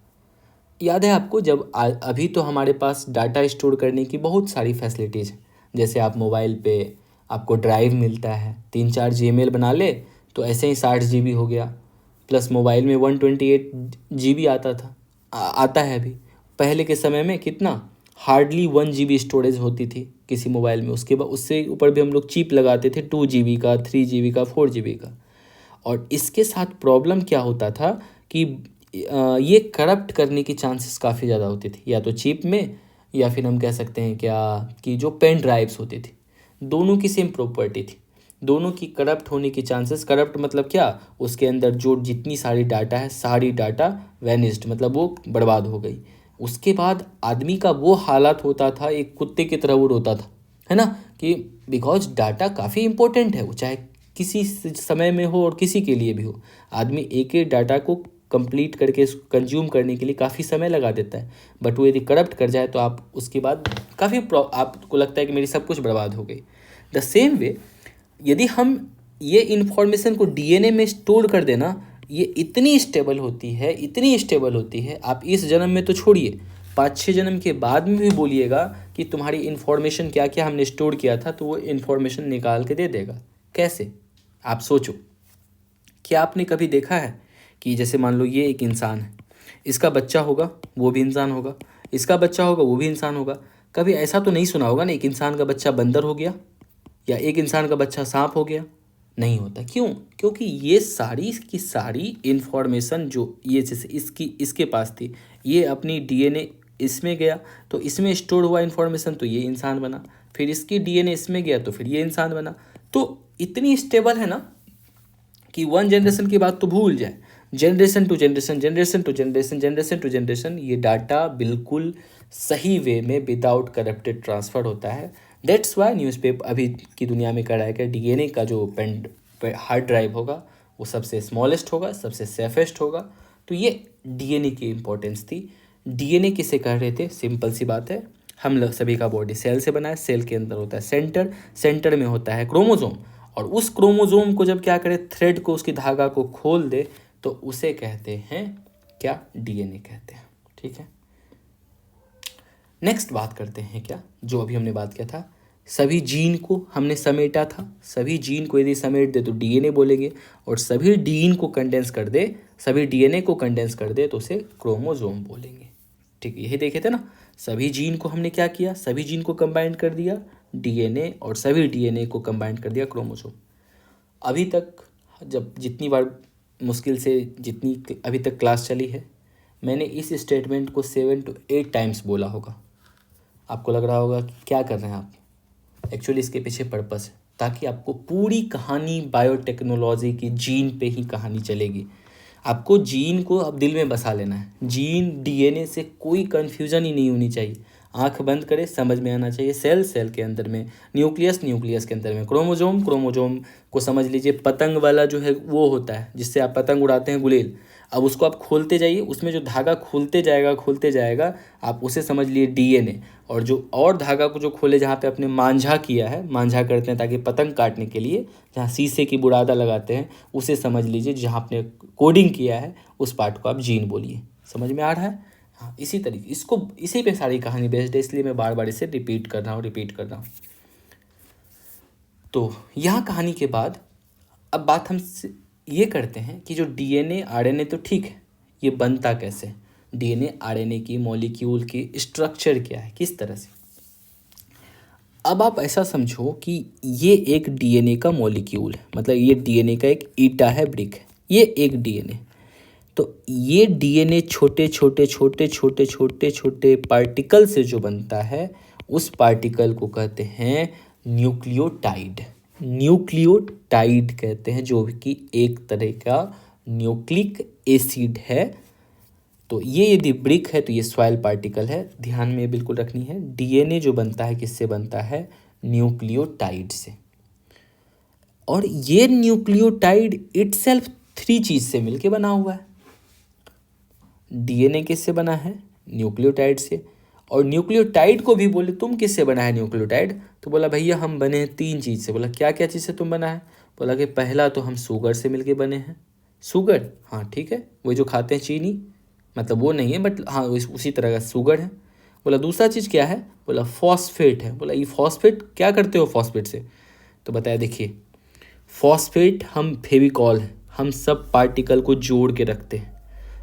याद है आपको, जब अभी तो हमारे पास डाटा स्टोर करने की बहुत सारी फैसिलिटीज़ हैं। जैसे आप मोबाइल पे आपको ड्राइव मिलता है, 3-4 जीमेल बना ले तो ऐसे ही 60 GB हो गया। प्लस मोबाइल में 128 GB आता था, आता है अभी। पहले के समय में कितना, हार्डली 1 GB स्टोरेज होती थी किसी मोबाइल में। उसके बाद उससे ऊपर भी हम लोग चिप लगाते थे, 2 GB का, 3 GB का, 4 GB का। और इसके साथ प्रॉब्लम क्या होता था कि ये करप्ट करने की चांसेस काफ़ी ज़्यादा होती थी, या तो चिप में, या फिर हम कह सकते हैं क्या कि जो पेन ड्राइव्स होती थी, दोनों की सेम प्रॉपर्टी थी, दोनों की करप्ट होने की चांसेस। करप्ट मतलब क्या, उसके अंदर जो जितनी सारी डाटा है, सारी डाटा वैनिस्ड, मतलब वो बर्बाद हो गई। उसके बाद आदमी का वो हालात होता था, एक कुत्ते की तरह वो रोता था, है ना, कि बिकॉज डाटा काफ़ी इंपॉर्टेंट है, वो चाहे किसी समय में हो और किसी के लिए भी हो। आदमी एक एक डाटा को कंप्लीट करके कंज्यूम करने के लिए काफ़ी समय लगा देता है, बट वो यदि करप्ट कर जाए तो आप उसके बाद काफ़ी आपको लगता है कि मेरी सब कुछ बर्बाद हो गई। द सेम वे, यदि हम ये इन्फॉर्मेशन को डीएनए में स्टोर कर देना, ये इतनी स्टेबल होती है, इतनी स्टेबल होती है, आप इस जन्म में तो छोड़िए, 5-6 जन्म के बाद में भी बोलिएगा कि तुम्हारी इन्फॉर्मेशन क्या क्या हमने स्टोर किया था, तो वो इन्फॉर्मेशन निकाल के दे देगा। कैसे, आप सोचो। क्या आपने कभी देखा है कि जैसे मान लो ये एक इंसान है, इसका बच्चा होगा वो भी इंसान होगा, इसका बच्चा होगा वो भी इंसान होगा। कभी ऐसा तो नहीं सुना होगा ना, एक इंसान का बच्चा बंदर हो गया या एक इंसान का बच्चा सांप हो गया। नहीं होता। क्यों? क्योंकि ये सारी की सारी इन्फॉर्मेशन जो ये जैसे इसके पास थी, ये अपनी डीएनए इसमें गया तो इसमें स्टोर हुआ इन्फॉर्मेशन, तो ये इंसान बना। फिर इसकी डीएनए इसमें गया तो फिर ये इंसान बना। तो इतनी स्टेबल है ना कि 1 जनरेशन की बात तो भूल जाए, generation to generation, generation to generation, generation to generation, ये डाटा बिल्कुल सही वे में विदाउट करप्टेड ट्रांसफर होता है। दैट्स वाई न्यूज़पेपर अभी की दुनिया में कह रहा है कि डीएनए का जो हार्ड ड्राइव होगा वो सबसे स्मॉलेस्ट होगा, सबसे सेफेस्ट होगा। तो ये डीएनए की इम्पोर्टेंस थी। डीएनए किसे कह रहे थे? सिंपल सी बात है, हम लोग सभी का बॉडी सेल से बना है, सेल के अंदर होता है सेंटर, सेंटर में होता है क्रोमोसोम, और उस क्रोमोसोम को जब क्या करे, थ्रेड को, उसकी धागा को खोल दे, तो उसे कहते हैं क्या? डीएनए कहते हैं। ठीक है, नेक्स्ट बात करते हैं क्या, जो अभी हमने बात किया था, सभी जीन को हमने समेटा था, सभी जीन को यदि समेट दे तो डीएनए बोलेंगे, और सभी डीन को कंडेंस कर दे, सभी डीएनए को कंडेंस कर दे तो उसे क्रोमोसोम बोलेंगे। ठीक, यही देखे थे ना, सभी जीन को हमने क्या किया, सभी जीन को कंबाइन कर दिया डीएनए, और सभी डीएनए को कंबाइन कर दिया क्रोमोसोम। अभी तक जब जितनी बार मुश्किल से जितनी अभी तक क्लास चली है, मैंने इस स्टेटमेंट को 7 to 8 टाइम्स बोला होगा। आपको लग रहा होगा कि क्या कर रहे हैं आप, एक्चुअली इसके पीछे पर्पस है, ताकि आपको पूरी कहानी बायोटेक्नोलॉजी की जीन पे ही कहानी चलेगी। आपको जीन को अब दिल में बसा लेना है, जीन डीएनए से कोई कन्फ्यूज़न ही नहीं होनी चाहिए। आंख बंद करे, समझ में आना चाहिए। सेल, सेल के अंदर में न्यूक्लियस, न्यूक्लियस के अंदर में क्रोमोजोम, क्रोमोजोम को समझ लीजिए पतंग वाला जो है वो होता है जिससे आप पतंग उड़ाते हैं, गुलेल। अब उसको आप खोलते जाइए, उसमें जो धागा खुलते जाएगा, आप उसे समझ लिए डीएनए। और जो और धागा को जो खोले, जहाँ पे आपने मांझा किया है, मांझा करते हैं ताकि पतंग काटने के लिए, जहाँ शीशे की बुरादा लगाते हैं, उसे समझ लीजिए, जहाँ आपने कोडिंग किया है उस पार्ट को आप जीन बोलिए। समझ में आ रहा है? हाँ, इसी तरीके इसको, इसी पे सारी कहानी बेस्ड है, इसलिए मैं बार बार इसे रिपीट कर रहा हूँ। तो यहाँ कहानी के बाद अब बात हम ये करते हैं कि जो डीएनए आरएनए तो ठीक है, ये बनता कैसे, डीएनए आरएनए की मॉलिक्यूल की स्ट्रक्चर क्या है, किस तरह से। अब आप ऐसा समझो कि ये एक डीएनए का मॉलिक्यूल है, मतलब ये डीएनए का एक ईटा है, ब्रिक है, ये एक डीएनए। तो ये डीएनए छोटे छोटे छोटे छोटे छोटे छोटे पार्टिकल से जो बनता है, उस पार्टिकल को कहते हैं न्यूक्लियोटाइड। न्यूक्लियोटाइड कहते हैं, जो कि एक तरह का न्यूक्लिक एसिड है। तो ये यदि ब्रिक है तो ये सॉइल पार्टिकल है, ध्यान में बिल्कुल रखनी है। डीएनए जो बनता है किससे बनता है? न्यूक्लियोटाइड से। और ये न्यूक्लियोटाइड इटसेल्फ 3 चीज़ से मिलके बना हुआ है। डीएनए किससे बना है? न्यूक्लियोटाइड से। और न्यूक्लियोटाइड को भी बोले तुम किससे बना है न्यूक्लियोटाइड? तो बोला भैया हम बने हैं 3 चीज़ से। बोला क्या क्या चीज़ से तुम बना है? बोला कि पहला तो हम शुगर से मिलके बने हैं। शुगर, हाँ ठीक है, वो जो खाते हैं चीनी, मतलब वो नहीं है बट हाँ उसी तरह का शुगर है। बोला दूसरा चीज़ क्या है? बोला फॉस्फेट है। बोला ये फॉस्फेट क्या करते हो फॉस्फेट से? तो बताया देखिए, फॉस्फेट हम फेविकॉल है, हम सब पार्टिकल को जोड़ के रखते हैं।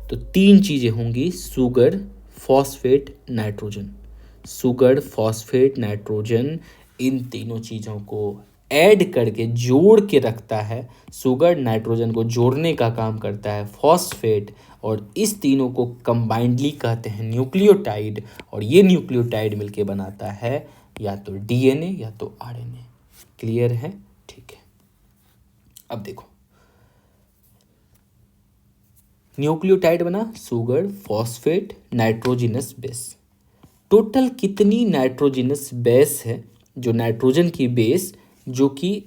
तो 3 चीज़ें होंगी, sugar, phosphate, nitrogen. Sugar, phosphate, nitrogen, इन तीनों चीज़ों को ऐड करके जोड़ के रखता है। शुगर नाइट्रोजन को जोड़ने का काम करता है फॉस्फेट, और इस तीनों को कंबाइंडली कहते हैं न्यूक्लियोटाइड। और ये न्यूक्लियोटाइड मिलके बनाता है या तो डीएनए या तो आरएनए। क्लियर है? ठीक है। अब देखो, न्यूक्लियोटाइड बना sugar, phosphate, nitrogenous base. Total कितनी नाइट्रोजिनस बेस है, जो नाइट्रोजन की बेस जो कि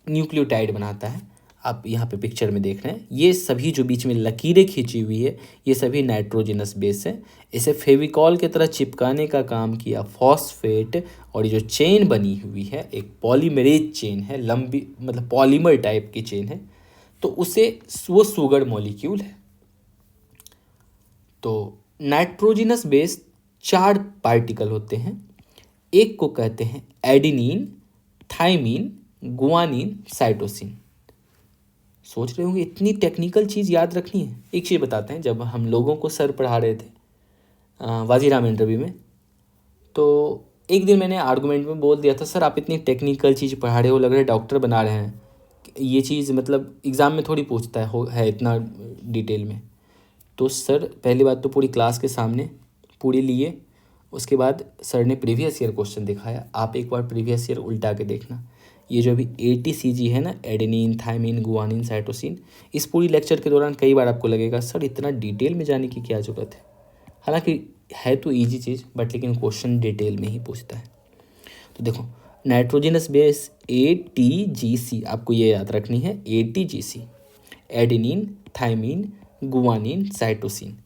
न्यूक्लियोटाइड बनाता है? आप यहाँ पे पिक्चर में देख रहे हैं, ये सभी जो बीच में लकीरें खींची हुई है ये सभी नाइट्रोजिनस बेस है। इसे फेविकॉल की तरह चिपकाने का काम किया फॉस्फेट, और ये जो चेन बनी हुई है एक पॉलीमरेज चेन है, लंबी मतलब पॉलीमर टाइप की चेन है, तो उसे वो शुगर मॉलिक्यूल है। तो नाइट्रोजिनस बेस 4 पार्टिकल होते हैं। एक को कहते हैं एडिनिन, थाइमिन, गुआनिन, साइटोसिन। सोच रहे होंगे इतनी टेक्निकल चीज़ याद रखनी है। एक चीज़ बताते हैं, जब हम लोगों को सर पढ़ा रहे थे वाजीराम इंटरव्यू में, तो एक दिन मैंने आर्गूमेंट में बोल दिया था, सर आप इतनी टेक्निकल चीज़ पढ़ा रहे हो, लग रहा है डॉक्टर बना रहे हैं, ये चीज़ मतलब एग्ज़ाम में थोड़ी पूछता है इतना डिटेल में। तो सर पहली बात तो पूरी क्लास के सामने पूरी लिए, उसके बाद सर ने प्रीवियस ईयर क्वेश्चन दिखाया। आप एक बार प्रीवियस ईयर उल्टा के देखना, ये जो अभी ATCG है ना, एडेनिन, थाइमिन, गुआनिन, साइटोसिन, इस पूरी लेक्चर के दौरान कई बार आपको लगेगा सर इतना डिटेल में जाने की क्या ज़रूरत है। हालांकि है तो ईजी चीज़, बट लेकिन क्वेश्चन डिटेल में ही पूछता है। तो देखो, नाइट्रोजिनस बेस ATGC, आपको ये याद रखनी है, ATGC, adenine, thymine, guanine, cytosine.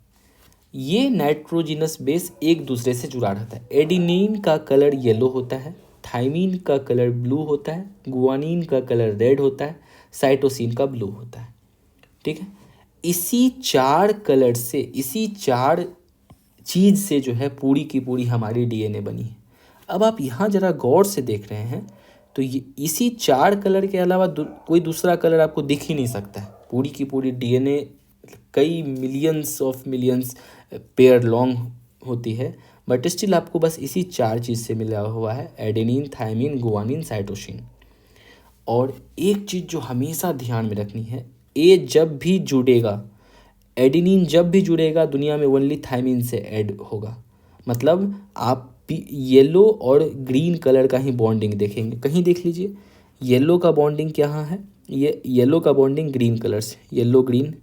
ये नाइट्रोजिनस बेस एक दूसरे से जुड़ा रहता है। एडेनिन का कलर येलो होता है, थाइमिन का कलर ब्लू होता है, गुआनिन का कलर रेड होता है, साइटोसिन का ब्लू होता है। ठीक है, इसी 4 कलर से, इसी 4 चीज़ से जो है पूरी की पूरी हमारी डीएनए बनी है। अब आप यहाँ ज़रा गौर से देख रहे हैं तो ये इसी 4 कलर के अलावा कोई दूसरा कलर आपको दिख ही नहीं सकता है। पूरी की पूरी डीएनए कई मिलियंस पेयर लॉन्ग होती है, बट स्टिल आपको बस इसी 4 चीज़ से मिला हुआ है, एडेनिन, थाइमिन, गुआनिन, साइटोसिन। और एक चीज़ जो हमेशा ध्यान में रखनी है, ए जब भी जुड़ेगा, एडेनिन जब भी जुड़ेगा दुनिया में ओनली थाइमिन से ऐड होगा। मतलब आप येलो और ग्रीन कलर का ही बॉन्डिंग देखेंगे। कहीं देख लीजिए, येलो का बॉन्डिंग क्या है, ये येलो का बॉन्डिंग ग्रीन कलर से, yellow green,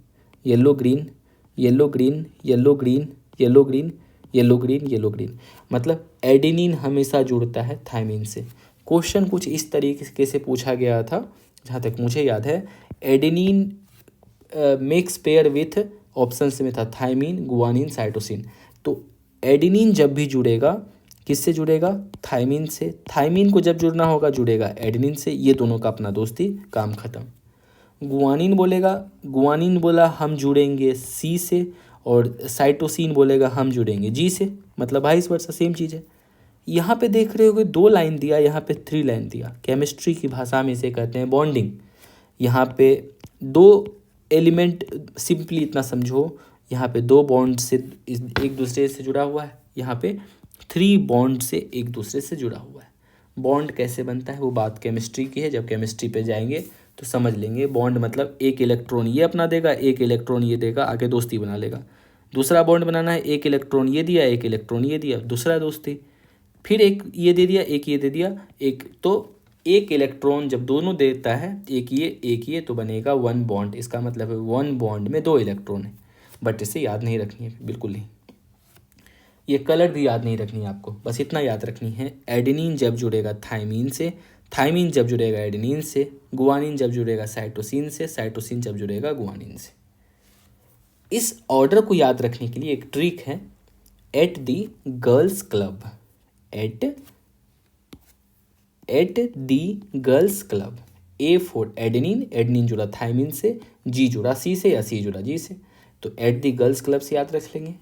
yellow green, yellow green, yellow green, yellow green, yellow green, yellow green. मतलब एडेनिन हमेशा जुड़ता है थाइमिन से। क्वेश्चन कुछ इस तरीके से पूछा गया था, जहाँ तक मुझे याद है, adenine mix pair with, option में था थाइमिन, गुआनिन, साइटोसिन। तो एडेनिन जब भी जुड़ेगा किससे जुड़ेगा? थाइमिन से। थाइमिन को जब जुड़ना होगा जुड़ेगा एडेनिन से। ये दोनों का अपना दोस्ती, काम खत्म। गुआनिन बोलेगा, गुआनिन बोला हम जुड़ेंगे सी से, और साइटोसिन बोलेगा हम जुड़ेंगे जी से। मतलब वाइस वर्सा सेम चीज़ है। यहाँ पे देख रहे होगे 2 लाइन दिया, यहाँ पे 3 लाइन दिया। केमिस्ट्री की भाषा में इसे कहते हैं बॉन्डिंग। यहाँ पे 2 एलिमेंट, सिंपली इतना समझो, यहाँ पे 2 बॉन्ड से एक दूसरे से जुड़ा हुआ है, यहाँ पे 3 बॉन्ड से एक दूसरे से जुड़ा हुआ है। बॉन्ड कैसे बनता है वो बात केमिस्ट्री की है, जब केमिस्ट्री पे जाएंगे तो समझ लेंगे। बॉन्ड मतलब एक इलेक्ट्रॉन ये अपना देगा, एक इलेक्ट्रॉन ये देगा, आगे दोस्ती बना लेगा। दूसरा बॉन्ड बनाना है, एक इलेक्ट्रॉन ये दिया, एक इलेक्ट्रॉन ये दिया, दूसरा दोस्ती। फिर एक ये दे दिया, एक ये दे दिया, एक तो एक इलेक्ट्रॉन जब दोनों देता है, एक ये, तो बनेगा 1 बॉन्ड। इसका मतलब है 1 बॉन्ड में 2 इलेक्ट्रॉन है। बट इसे याद नहीं रखनी है, बिल्कुल नहीं। ये कलर भी याद नहीं रखनी है आपको, बस इतना याद रखनी है, एडेनिन जब जुड़ेगा थाइमिन से, थाइमिन जब जुड़ेगा एडेनिन से, गुआनिन जब जुड़ेगा साइटोसिन से, साइटोसिन जब जुड़ेगा गुआनिन से। इस ऑर्डर को याद रखने के लिए एक ट्रिक है, at the girls club, at the girls club. A for adenine, adenine जुड़ा थायमिन से, जी जुड़ा सी से या सी जुड़ा जी से, तो एट दी गर्ल्स क्लब से याद रख लेंगे।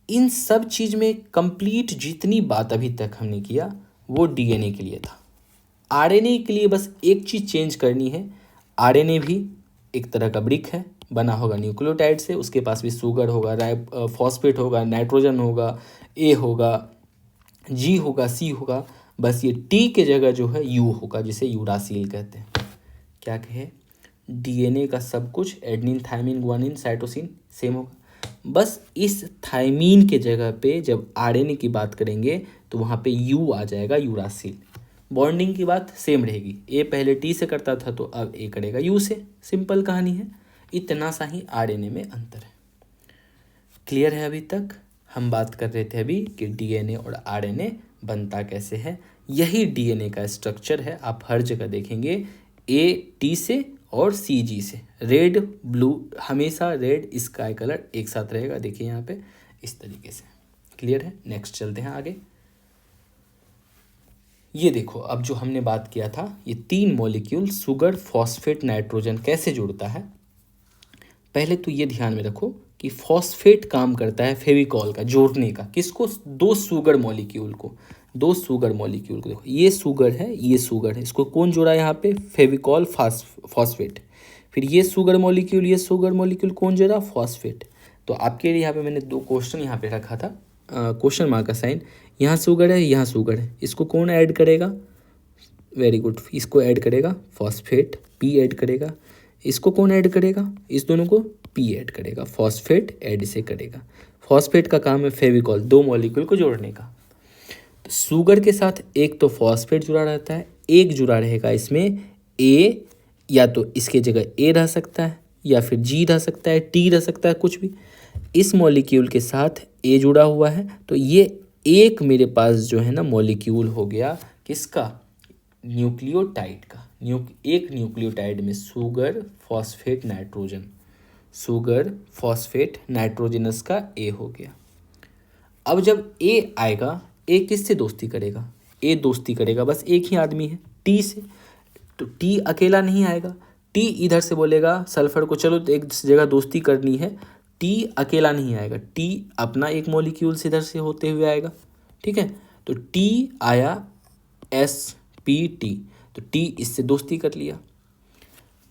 इन सब चीज में कंप्लीट जितनी बात अभी तक हमने किया वो डीएनए के लिए था। आरएनए के लिए बस एक चीज चेंज करनी है, आरएनए भी एक तरह का ब्रिक है, बना होगा न्यूक्लियोटाइड से, उसके पास भी शुगर होगा, फॉस्फेट होगा, नाइट्रोजन होगा, ए होगा, जी होगा, सी होगा, बस ये टी के जगह जो है यू होगा, जिसे यूरासिल कहते हैं। क्या कहे, डीएनए का सब कुछ adenine, thymine, guanine, cytosine same होगा, बस इस थायमीन के जगह पे जब आरएनए की बात करेंगे तो वहाँ पे यू आ जाएगा, यूरासिल। बॉन्डिंग की बात सेम रहेगी, ए पहले टी से करता था तो अब ए करेगा यू से, सिंपल कहानी है। इतना सा ही आरएनए में अंतर है। क्लियर है अभी तक? हम बात कर रहे थे अभी कि डीएनए और आरएनए बनता कैसे है। यही डीएनए का स्ट्रक्चर है, आप हर जगह देखेंगे, ए टी से और सी जी से, रेड ब्लू, हमेशा रेड स्काई कलर एक साथ रहेगा, देखिए यहाँ पे इस तरीके से। क्लियर है? नेक्स्ट चलते हैं आगे। ये देखो, अब जो हमने बात किया था, ये 3 मॉलिक्यूल शुगर, फॉस्फेट, नाइट्रोजन कैसे जुड़ता है। पहले तो ये ध्यान में रखो कि फॉस्फेट काम करता है फेविकॉल का जोड़ने का, किसको, 2 शुगर मॉलिक्यूल को, 2 शुगर मॉलिक्यूल को। देखो ये शुगर है, ये शुगर है, इसको कौन जोड़ा है यहाँ पे, फेविकॉल, फॉस्फेट। फिर ये शुगर मॉलिक्यूल, ये शुगर मॉलिक्यूल कौन जोड़ा, फॉस्फेट। तो आपके लिए यहाँ पे मैंने 2 क्वेश्चन यहाँ पे रखा था, क्वेश्चन मार्क का साइन, यहाँ शुगर है, यहाँ शुगर है, इसको कौन ऐड करेगा, वेरी गुड, इसको ऐड करेगा फॉस्फेट, पी ऐड करेगा। इसको कौन ऐड करेगा, इस दोनों को पी ऐड करेगा, फॉस्फेट ऐड इसे करेगा। फॉस्फेट का काम है फेविकॉल, 2 मॉलिक्यूल को जोड़ने का। तो शुगर के साथ एक तो फॉस्फेट जुड़ा रहता है, एक जुड़ा रहेगा इसमें ए, या तो इसके जगह ए रह सकता है, या फिर जी रह सकता है, टी रह सकता है, कुछ भी। इस मॉलिक्यूल के साथ ए जुड़ा हुआ है, तो ये एक मेरे पास जो है ना मॉलिक्यूल हो गया, किसका, न्यूक्लियोटाइड का। एक न्यूक्लियोटाइड में sugar, phosphate, nitrogen, sugar, phosphate, nitrogenous का ए हो गया। अब जब ए आएगा, ए किससे दोस्ती करेगा, ए दोस्ती करेगा बस एक ही आदमी है, टी से। तो टी अकेला नहीं आएगा, टी इधर से बोलेगा सल्फर को चलो तो एक जगह दोस्ती करनी है, टी अकेला नहीं आएगा, टी अपना एक मॉलिक्यूल से इधर से होते हुए आएगा, ठीक है। तो टी आया, एस पी टी, तो टी इससे दोस्ती कर लिया।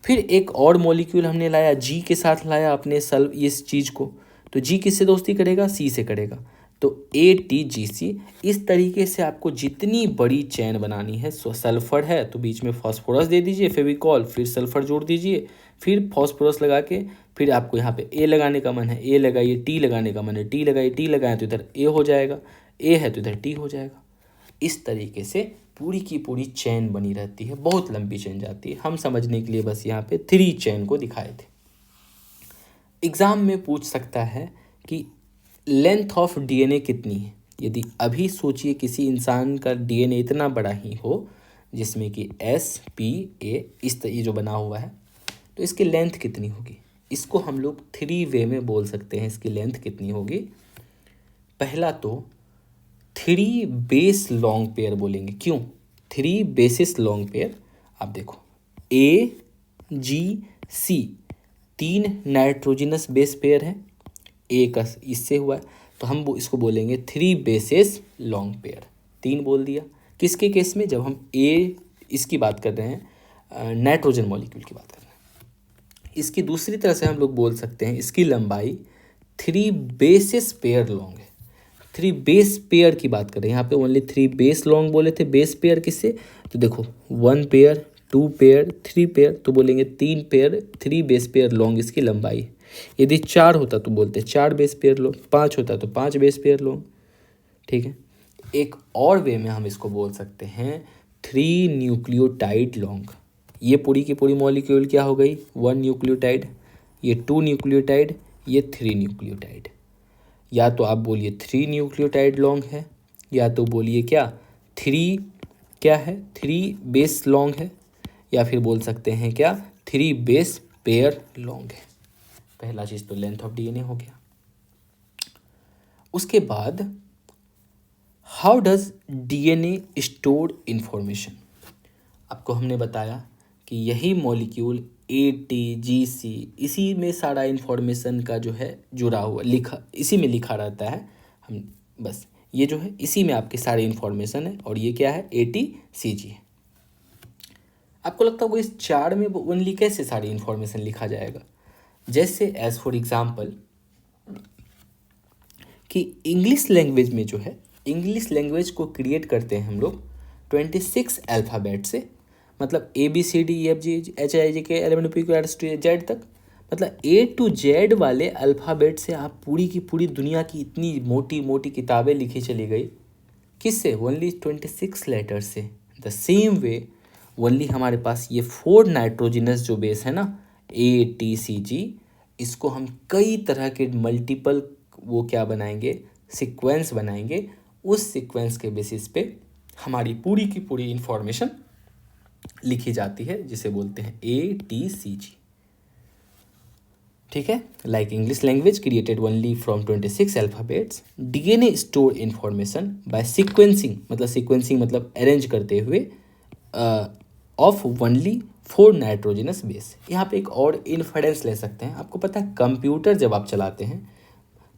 फिर एक और मॉलिक्यूल हमने लाया, जी के साथ लाया अपने इस चीज़ को, तो जी किससे दोस्ती करेगा, सी से करेगा, तो ए टी जी सी। इस तरीके से आपको जितनी बड़ी चैन बनानी है, सल्फर है तो बीच में फास्फोरस दे दीजिए फेविकॉल, फिर सल्फर जोड़ दीजिए, फिर फास्फोरस लगा के, फिर आपको यहाँ पे ए लगाने का मन है ए लगाइए, टी लगाने का मन है टी लगाइए, टी लगाए तो इधर ए हो जाएगा, ए है तो इधर टी हो जाएगा। इस तरीके से पूरी की पूरी चैन बनी रहती है, बहुत लंबी चैन जाती है। हम समझने के लिए बस यहाँ पे 3 चैन को दिखाए थे। एग्ज़ाम में पूछ सकता है कि लेंथ ऑफ डीएनए कितनी है। यदि अभी सोचिए किसी इंसान का डीएनए इतना बड़ा ही हो, जिसमें कि एस पी ए इस ये जो बना हुआ है, तो इसकी लेंथ कितनी होगी। इसको हम लोग 3 वे में बोल सकते हैं इसकी लेंथ कितनी होगी। पहला तो 3 बेस लॉन्ग पेयर बोलेंगे। क्यों 3 बेसिस लॉन्ग पेयर, आप देखो ए जी सी 3 नाइट्रोजिनस बेस पेयर है, ए का इससे हुआ है, तो हम इसको बोलेंगे 3 बेसिस लॉन्ग पेयर। 3 बोल दिया, किसके केस में, जब हम ए इसकी बात कर रहे हैं, नाइट्रोजन मॉलिक्यूल की बात कर रहे हैं। इसकी दूसरी तरह से हम लोग बोल सकते हैं इसकी लंबाई 3 बेसिस पेयर लॉन्ग है। 3 बेस पेयर की बात करें, यहाँ पे ओनली 3 बेस लॉन्ग बोले थे, बेस पेयर किससे, तो देखो 1 पेयर, 2 पेयर, 3 पेयर, तो बोलेंगे 3 पेयर, 3 बेस पेयर लॉन्ग इसकी लंबाई। यदि 4 होता तो बोलते 4 बेस पेयर लॉन्ग, 5 होता तो 5 बेस पेयर लॉन्ग, ठीक है। एक और वे में हम इसको बोल सकते हैं 3 न्यूक्लियोटाइड लॉन्ग। ये पूरी की पूरी मॉलिक्यूल क्या हो गई, 1 न्यूक्लियोटाइड, ये 2 न्यूक्लियोटाइड, ये 3 न्यूक्लियोटाइड। या तो आप बोलिए 3 न्यूक्लियोटाइड लॉन्ग है, या तो बोलिए क्या 3 क्या है, 3 बेस लॉन्ग है, या फिर बोल सकते हैं क्या 3 बेस पेयर लॉन्ग है। पहला चीज़ तो लेंथ ऑफ डीएनए हो गया। उसके बाद how does DNA store information. आपको हमने बताया कि यही मॉलिक्यूल ATGC इसी में सारा इन्फॉर्मेशन का जो है जुड़ा हुआ लिखा इसी में लिखा रहता है। हम बस ये जो है इसी में आपके सारे इन्फॉर्मेशन है और ये क्या है ATCG है। आपको लगता होगा इस चार्ट में ओनली कैसे सारी इन्फॉर्मेशन लिखा जाएगा, जैसे एज फॉर एग्जाम्पल कि इंग्लिश लैंग्वेज में जो है इंग्लिश लैंग्वेज को क्रिएट करते हैं हम लोग 26 अल्फ़ाबेट से, मतलब ABCDEFGHIJK LMNOPQRSTUZ तक, मतलब A to Z वाले अल्फ़ाबेट से आप पूरी की पूरी दुनिया की इतनी मोटी मोटी किताबें लिखी चली गई। किससे? ओनली 26 लेटर से। द सेम वे ओनली हमारे पास ये 4 नाइट्रोजिनस जो बेस है ना ATCG, इसको हम कई तरह के मल्टीपल वो क्या बनाएंगे सीक्वेंस बनाएंगे। उस सीक्वेंस के बेसिस पे हमारी पूरी की पूरी इंफॉर्मेशन लिखी जाती है जिसे बोलते हैं ATCG। ठीक है, like English language created only from 26 alphabets, DNA store information bye sequencing, मतलब सीक्वेंसिंग मतलब अरेंज करते हुए ऑफ ओनली 4 नाइट्रोजनस बेस। यहाँ पे एक और इन्फरेंस ले सकते हैं। आपको पता है कंप्यूटर जब आप चलाते हैं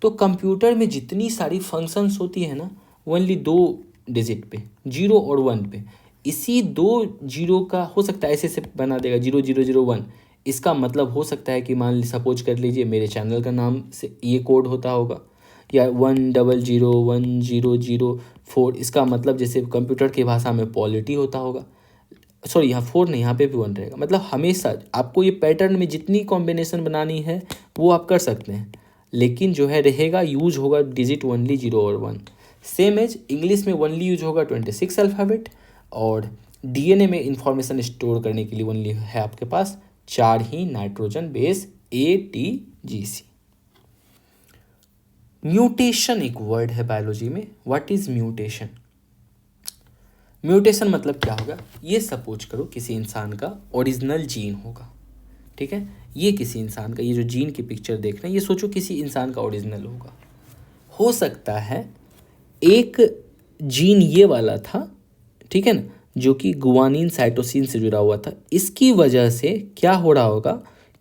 तो कंप्यूटर में जितनी सारी फंक्शंस होती है ना ओनली 2 डिजिट पे 0 और 1 पे, इसी 2 जीरो का हो सकता है ऐसे से बना देगा 0001। इसका मतलब हो सकता है कि मान सपोज कर लीजिए मेरे चैनल का नाम से ये कोड होता होगा या 1001004, इसका मतलब जैसे कंप्यूटर की भाषा में पॉलिटी होता होगा। सॉरी यहाँ 4 नहीं, यहाँ पे भी 1 रहेगा। मतलब हमेशा आपको ये पैटर्न में जितनी कॉम्बिनेशन बनानी है वो आप कर सकते हैं, लेकिन जो है रहेगा यूज होगा डिजिट ओनली 0 और 1। सेम एज इंग्लिश में ओनली यूज होगा 26 अल्फ़ाबेट, और डीएनए में इंफॉर्मेशन स्टोर करने के लिए ओनली है आपके पास 4 ही नाइट्रोजन बेस ATGC। म्यूटेशन एक वर्ड है बायोलॉजी में। What is mutation? म्यूटेशन मतलब क्या होगा, ये सपोज करो किसी इंसान का ओरिजिनल जीन होगा, ठीक है, ये किसी इंसान का, ये जो जीन की पिक्चर देख रहे हैं ये सोचो किसी इंसान का ओरिजिनल होगा। हो सकता है एक जीन ये वाला था, ठीक है ना, जो कि गुआनिन साइटोसिन से जुड़ा हुआ था। इसकी वजह से क्या हो रहा होगा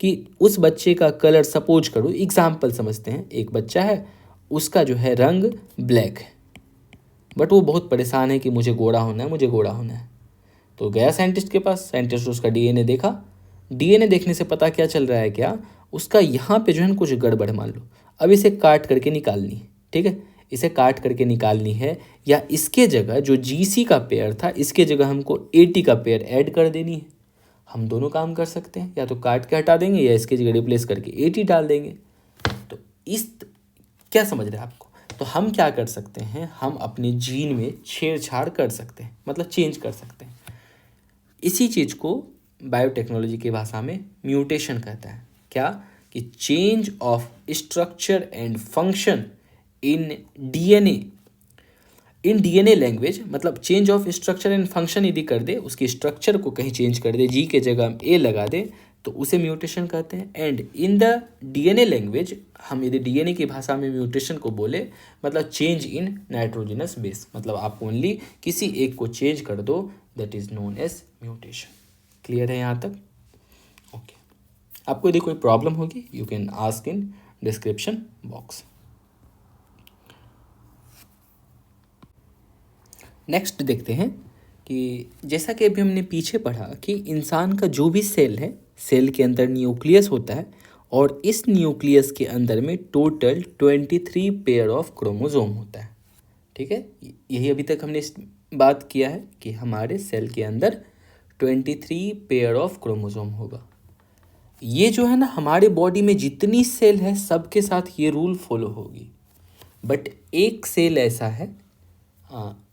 कि उस बच्चे का कलर, सपोज करो एग्जाम्पल समझते हैं, एक बच्चा है उसका जो है रंग ब्लैक है, बट वो बहुत परेशान है कि मुझे गोरा होना है, मुझे गोरा होना है। तो गया साइंटिस्ट के पास, साइंटिस्ट उसका डीएनए देखा। डीएनए देखने से पता क्या चल रहा है, क्या उसका यहाँ पे जो है ना कुछ गड़बड़ मान लो। अब इसे काट करके निकालनी है, ठीक है, इसे काट करके निकालनी है, या इसके जगह जो GC का पेयर था इसके जगह हमको AT का पेयर ऐड कर देनी है। हम दोनों काम कर सकते हैं, या तो काट के हटा देंगे या इसके जगह रिप्लेस करके AT डाल देंगे। तो इस क्या समझ रहे हैं आपको? तो हम क्या कर सकते हैं, हम अपने जीन में छेड़छाड़ कर सकते हैं, मतलब चेंज कर सकते हैं। इसी चीज़ को बायोटेक्नोलॉजी की भाषा में म्यूटेशन कहता है। क्या? कि change of structure and function in DNA language, मतलब change of structure and function यदि कर दे, उसकी स्ट्रक्चर को कहीं चेंज कर दे, G के जगह A लगा दे, तो उसे म्यूटेशन कहते हैं। And in the DNA language, हम यदि डीएनए की भाषा में म्यूटेशन को बोले, मतलब चेंज इन नाइट्रोजनस बेस, मतलब आप ओनली किसी एक को चेंज कर दो, that is known as mutation. Clear है यहाँ तक? ओके। आपको यदि कोई प्रॉब्लम होगी you can ask in description box. Next देखते हैं कि जैसा कि अभी हमने पीछे पढ़ा कि इंसान का जो भी सेल है, सेल के अंदर न्यूक्लियस होता है, और इस न्यूक्लियस के अंदर में टोटल 23 पेयर ऑफ क्रोमोसोम होता है, ठीक है। यही अभी तक हमने बात किया है कि हमारे सेल के अंदर 23 पेयर ऑफ क्रोमोसोम होगा। ये जो है ना हमारे बॉडी में जितनी सेल है सबके साथ ये रूल फॉलो होगी, बट एक सेल ऐसा है,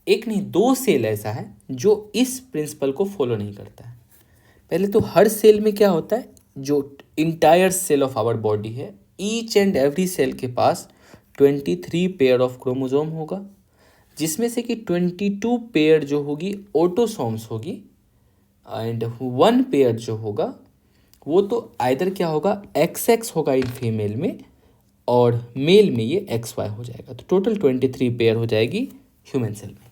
एक नहीं 2 सेल ऐसा है जो इस प्रिंसिपल को फॉलो नहीं करता है। पहले तो हर सेल में क्या होता है, जो entire cell of our body है, ईच एंड एवरी सेल के पास 23 पेयर ऑफ क्रोमोसोम होगा, जिसमें से कि 22 पेयर जो होगी ऑटोसोम्स होगी, एंड 1 पेयर जो होगा वो तो आइदर क्या होगा, XX होगा इन फीमेल में और मेल में ये XY हो जाएगा। तो टोटल 23 पेयर हो जाएगी ह्यूमन सेल में।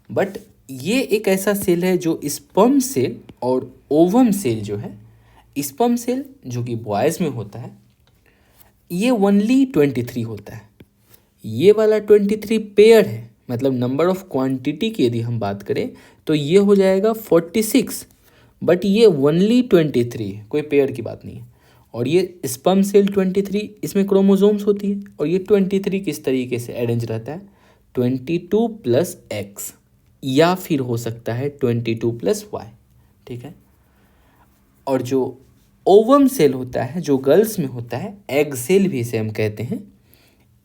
बट ये एक ऐसा सेल है जो स्पर्म सेल और ओवम सेल जो है, स्पर्म सेल जो कि बॉयज़ में होता है ये ओनली 23 होता है, ये वाला 23 पेयर है। मतलब नंबर ऑफ क्वांटिटी की यदि हम बात करें तो ये हो जाएगा 46, बट ये ओनली 23 है, कोई पेयर की बात नहीं है। और ये स्पर्म सेल 23, इसमें क्रोमोसोम्स होती है और ये 23 किस तरीके से अरेंज रहता है, 22 + X या फिर हो सकता है 22 + Y, ठीक है। और जो ओवम सेल होता है जो गर्ल्स में होता है, एग सेल भी इसे हम कहते हैं,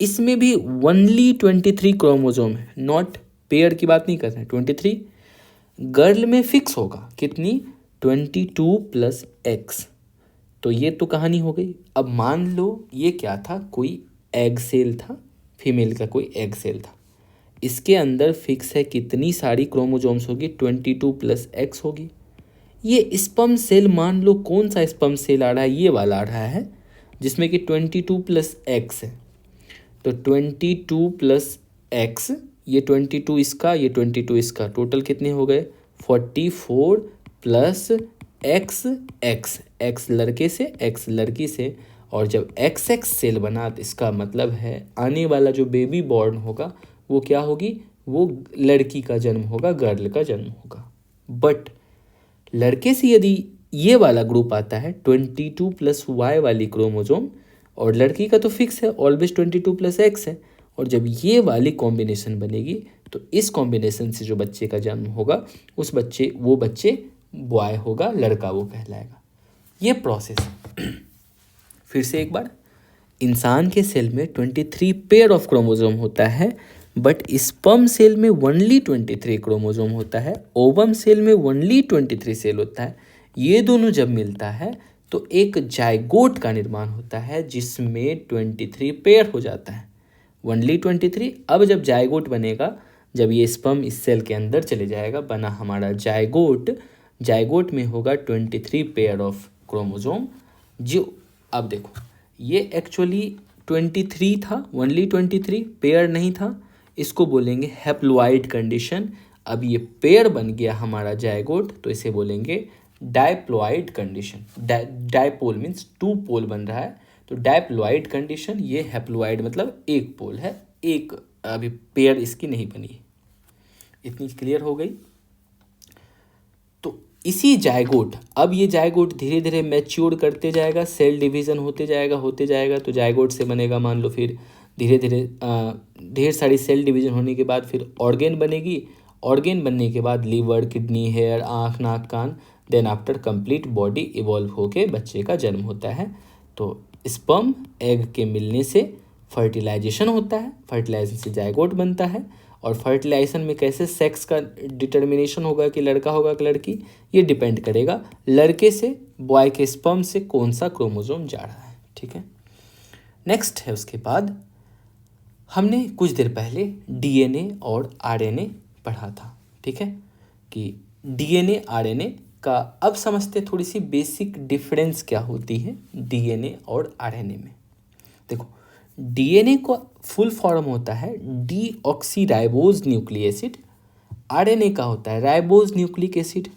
इसमें भी ओनली 23 क्रोमोसोम है, नॉट पेयर की बात नहीं कर रहे हैं। 23 गर्ल में फिक्स होगा, कितनी, 22 + X। तो ये तो कहानी हो गई। अब मान लो ये क्या था, कोई एग सेल था, फीमेल का कोई एग सेल था, इसके अंदर फिक्स है कितनी सारी क्रोमोसोम्स होगी, 22 + X होगी। ये स्पर्म सेल मान लो कौन सा स्पर्म सेल आ रहा है, ये वाला आ रहा है जिसमें कि 22 + X है। तो 22 + X, ये 22 इसका, ये 22 इसका, टोटल कितने हो गए, 44 + X X, X लड़के से X लड़की से। और जब XX सेल बना तो इसका मतलब है आने वाला जो बेबी बॉर्न होगा वो क्या होगी, वो लड़की का जन्म होगा, गर्ल का जन्म होगा। बट लड़के से यदि ये वाला ग्रुप आता है 22 + Y वाली क्रोमोसोम, और लड़की का तो फिक्स है ऑलवेज 22 + X है, और जब ये वाली कॉम्बिनेशन बनेगी तो इस कॉम्बिनेशन से जो बच्चे का जन्म होगा वो बच्चे बॉय होगा, लड़का वो कहलाएगा। ये प्रोसेस फिर से एक बार, इंसान के सेल में 23 पेयर ऑफ क्रोमोसोम होता है, बट स्पर्म सेल में ओनली 23 क्रोमोसोम होता है, ओवम सेल में ओनली 23 सेल होता है। ये दोनों जब मिलता है तो एक जाइगोट का निर्माण होता है जिसमें 23 पेयर हो जाता है, ओनली 23। अब जब जाइगोट बनेगा, जब ये स्पर्म इस सेल के अंदर चले जाएगा, बना हमारा जाइगोट, जाइगोट में होगा 23 पेयर ऑफ क्रोमोसोम। जो अब देखो ये एक्चुअली 23 था, ओनली 23 पेयर नहीं था, इसको बोलेंगे हैप्लॉइड कंडीशन। अब ये पेयर बन गया हमारा जाइगोट तो इसे बोलेंगे डायप्लॉइड कंडीशन। डायपोल मीन्स 2 पोल बन रहा है, तो डायप्लॉइड कंडीशन। ये हैप्लॉइड मतलब एक पोल है, एक अभी पेयर इसकी नहीं बनी। इतनी क्लियर हो गई। तो इसी जाइगोट, अब ये जाइगोट धीरे धीरे मैच्योर करते जाएगा, सेल डिवीज़न होते जाएगा, तो जाइगोट से बनेगा, मान लो फिर धीरे धीरे ढेर सारी सेल डिवीज़न होने के बाद फिर ऑर्गेन बनेगी, ऑर्गेन बनने के बाद लीवर, किडनी, हेयर, आँख, नाक, कान, then after complete body evolve होके बच्चे का जन्म होता है। तो स्पर्म एग के मिलने से फर्टिलाइजेशन होता है, फर्टिलाइजेशन से जाइगोट बनता है, और फर्टिलाइजेशन में कैसे सेक्स का डिटर्मिनेशन होगा कि लड़का होगा कि लड़की, ये डिपेंड करेगा लड़के से, बॉय के स्पर्म से कौन सा क्रोमोसोम जा रहा है, ठीक है। नेक्स्ट है उसके बाद हमने कुछ देर पहले DNA और RNA पढ़ा था, ठीक है, कि DNA RNA का अब समझते थोड़ी सी बेसिक डिफरेंस क्या होती है DNA और RNA में। देखो DNA का फुल फॉर्म होता है डीऑक्सीराइबोज न्यूक्लिक एसिड, RNA का होता है राइबोज न्यूक्लिक एसिड।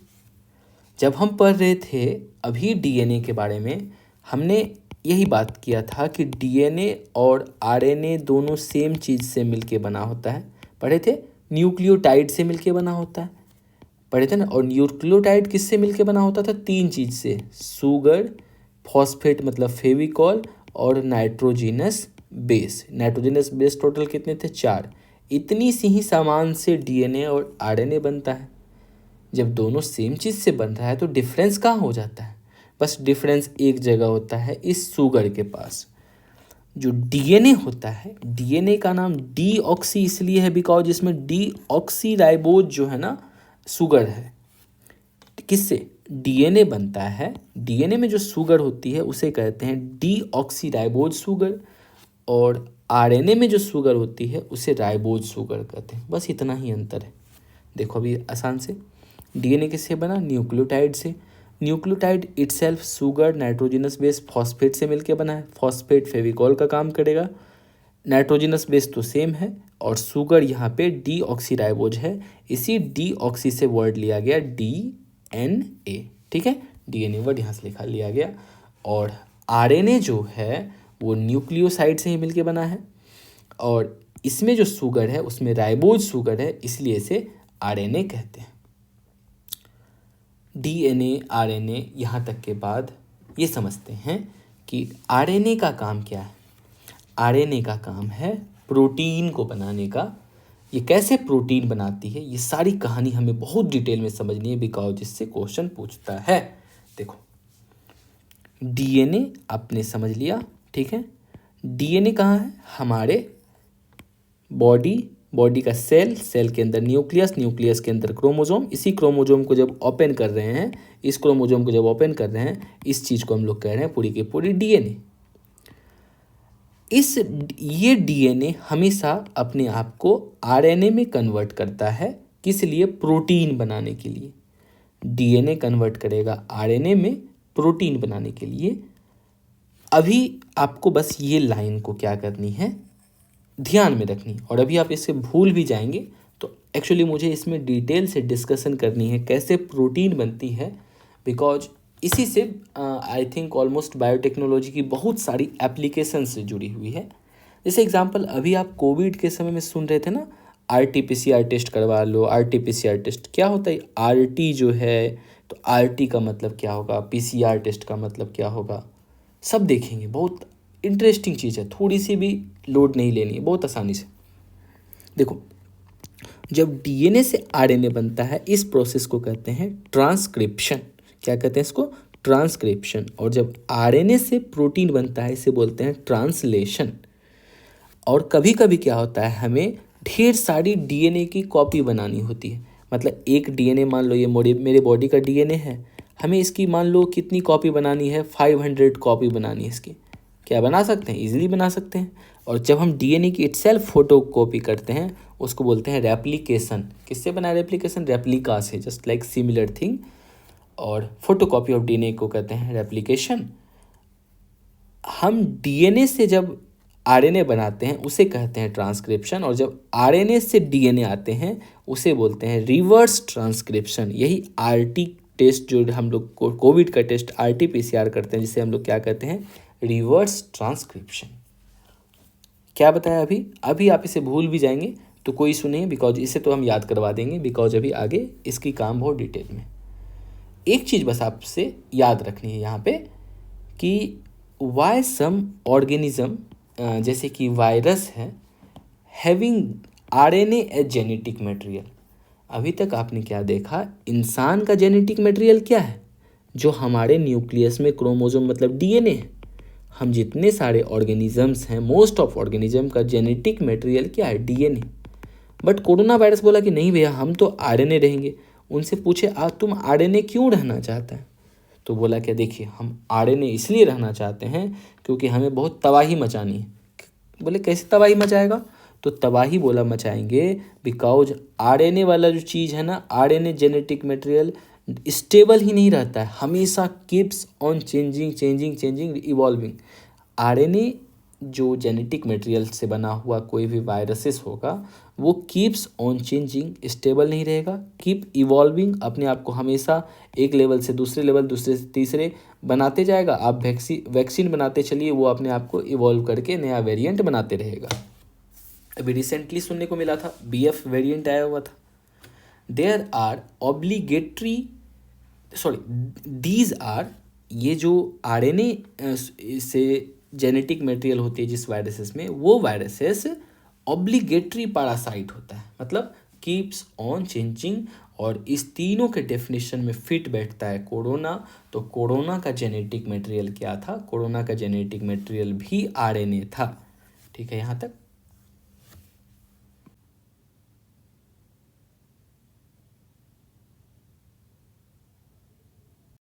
जब हम पढ़ रहे थे अभी DNA के बारे में, हमने यही बात किया था कि DNA और RNA दोनों सेम चीज़ से मिलके बना होता है, पढ़े थे, न्यूक्लियोटाइड से मिलके बना होता है, पढ़े थे ना। और न्यूक्लियोटाइड किससे मिलके बना होता था, 3 चीज़ से, शुगर, फॉस्फेट मतलब फेविकॉल, और nitrogenous base. Nitrogenous base total कितने थे, 4। इतनी सी ही सामान से DNA और RNA बनता है। जब दोनों सेम चीज़ से बन रहा है तो डिफरेंस कहाँ हो जाता है, बस डिफरेंस एक जगह होता है, इस शुगर के पास। जो DNA होता है, DNA का नाम डीऑक्सी इसलिए है बिकॉज इसमें डीऑक्सीराइबोज जो है ना शुगर है, किससे DNA बनता है, DNA में जो शुगर होती है उसे कहते हैं डीऑक्सीराइबोज शुगर, और RNA में जो शुगर होती है उसे राइबोज शुगर कहते हैं। बस इतना ही अंतर है। देखो अभी आसान से, DNA किससे बना, न्यूक्लियोटाइड से, nucleotide itself sugar nitrogenous base phosphate से मिलकर बना है, फॉस्फेट फेविकॉल का काम करेगा, नाइट्रोजनस बेस तो सेम है और शुगर यहाँ पे डीऑक्सीराइबोज है, इसी डीऑक्सी से वर्ड लिया गया DNA, ठीक है, DNA वर्ड यहाँ से लिया गया। और RNA जो है वो न्यूक्लियोसाइड से ही मिलके बना है और इसमें जो शुगर है उसमें राइबोज शुगर है, इसलिए इसे RNA कहते हैं। DNA RNA यहाँ तक के बाद ये समझते हैं कि RNA का काम क्या है। RNA का काम है प्रोटीन को बनाने का। ये कैसे प्रोटीन बनाती है ये सारी कहानी हमें बहुत डिटेल में समझनी है, बिकॉज इससे क्वेश्चन पूछता है। देखो DNA आपने समझ लिया, ठीक है। DNA कहाँ है? हमारे बॉडी का सेल के अंदर न्यूक्लियस के अंदर क्रोमोजोम, इसी क्रोमोजोम को जब ओपन कर रहे हैं, इस क्रोमोजोम को जब ओपन कर रहे हैं, इस चीज़ को हम लोग कह रहे हैं पूरी की पूरी DNA। ये DNA हमेशा अपने आप को RNA में कन्वर्ट करता है, किस लिए? प्रोटीन बनाने के लिए। DNA कन्वर्ट करेगा RNA में प्रोटीन बनाने के लिए। अभी आपको बस ये लाइन को क्या करनी है, ध्यान में रखनी, और अभी आप इससे भूल भी जाएंगे तो एक्चुअली मुझे इसमें डिटेल से डिस्कशन करनी है कैसे प्रोटीन बनती है, बिकॉज इसी से आई थिंक ऑलमोस्ट बायोटेक्नोलॉजी की बहुत सारी एप्लीकेशन से जुड़ी हुई है। जैसे एग्जांपल अभी आप कोविड के समय में सुन रहे थे ना, RT-PCR टेस्ट करवा लो। RT-PCR टेस्ट क्या होता है? RT जो है तो RT का मतलब क्या होगा, PCR टेस्ट का मतलब क्या होगा, सब देखेंगे। बहुत इंटरेस्टिंग चीज़ है, थोड़ी सी भी लोड नहीं लेनी है, बहुत आसानी से। देखो जब DNA से RNA बनता है, इस प्रोसेस को कहते हैं ट्रांसक्रिप्शन। क्या कहते हैं इसको? ट्रांसक्रिप्शन। और जब RNA से प्रोटीन बनता है, इसे बोलते हैं ट्रांसलेशन। और कभी कभी क्या होता है, हमें ढेर सारी DNA की कॉपी बनानी होती है। मतलब एक DNA, मान लो ये मेरे बॉडी का DNA है, हमें इसकी मान लो कितनी कॉपी बनानी है, 500 कॉपी बनानी है इसकी। क्या बना सकते हैं? इजीली बना सकते हैं। और जब हम DNA की इटसेल्फ फोटो कॉपी करते हैं, उसको बोलते हैं रेप्लिकेशन। किससे बना रेप्लिकेशन? रेप्लिका से, जस्ट लाइक सिमिलर थिंग। और फोटो कॉपी ऑफ DNA को कहते हैं रेप्लिकेशन। हम DNA से जब RNA बनाते हैं उसे कहते हैं ट्रांसक्रिप्शन, और जब RNA से DNA आते हैं उसे बोलते हैं रिवर्स ट्रांसक्रिप्शन। यही RT टेस्ट जो हम लोग कोविड का टेस्ट RT-PCR करते हैं, जिसे हम लोग क्या कहते हैं, रिवर्स ट्रांसक्रिप्शन। क्या बताया अभी आप इसे भूल भी जाएंगे तो कोई इशू नहीं है, बिकॉज इसे तो हम याद करवा देंगे, बिकॉज अभी आगे इसकी काम बहुत डिटेल में। एक चीज़ बस आपसे याद रखनी है यहाँ पे कि वाई सम ऑर्गेनिज्म, जैसे कि वायरस है, having RNA as genetic material. अभी तक आपने क्या देखा, इंसान का जेनेटिक मटेरियल क्या है? जो हमारे न्यूक्लियस में क्रोमोसोम मतलब DNA है। हम जितने सारे ऑर्गेनिजम्स हैं, मोस्ट ऑफ ऑर्गेनिज्म का जेनेटिक मटेरियल क्या है? DNA। बट कोरोना वायरस बोला कि नहीं भैया, हम तो RNA रहेंगे। उनसे पूछे तुम RNA क्यों रहना चाहते हैं? तो बोला क्या, देखिए हम RNA इसलिए रहना चाहते हैं क्योंकि हमें बहुत तबाही मचानी है। बोले कैसे तबाही मचाएगा? तो तबाही बोला मचाएंगे बिकॉज RNA वाला जो चीज़ है ना, RNA जेनेटिक मटेरियल स्टेबल ही नहीं रहता है, हमेशा keeps on changing evolving. RNA जो जेनेटिक मटेरियल से बना हुआ कोई भी वायरसेस होगा, वो कीप्स ऑन चेंजिंग, स्टेबल नहीं रहेगा, कीप इवॉल्विंग, अपने आप को हमेशा एक लेवल से दूसरे लेवल, दूसरे से तीसरे बनाते जाएगा। आप वैक्सीन बनाते चलिए, वो अपने आप को इवॉल्व करके नया वेरिएंट बनाते रहेगा। अभी रिसेंटली सुनने को मिला था BF वेरिएंट आया हुआ था। There are obligatory these are, ये जो RNA से जेनेटिक मटेरियल होती है जिस वायरसेस में, वो वायरसेस ऑब्लिगेटरी पैरासाइट होता है, मतलब कीप्स ऑन चेंजिंग। और इस तीनों के डेफिनेशन में फिट बैठता है कोरोना। तो कोरोना का जेनेटिक मटेरियल क्या था? कोरोना का जेनेटिक मटेरियल भी RNA था। ठीक है यहाँ तक?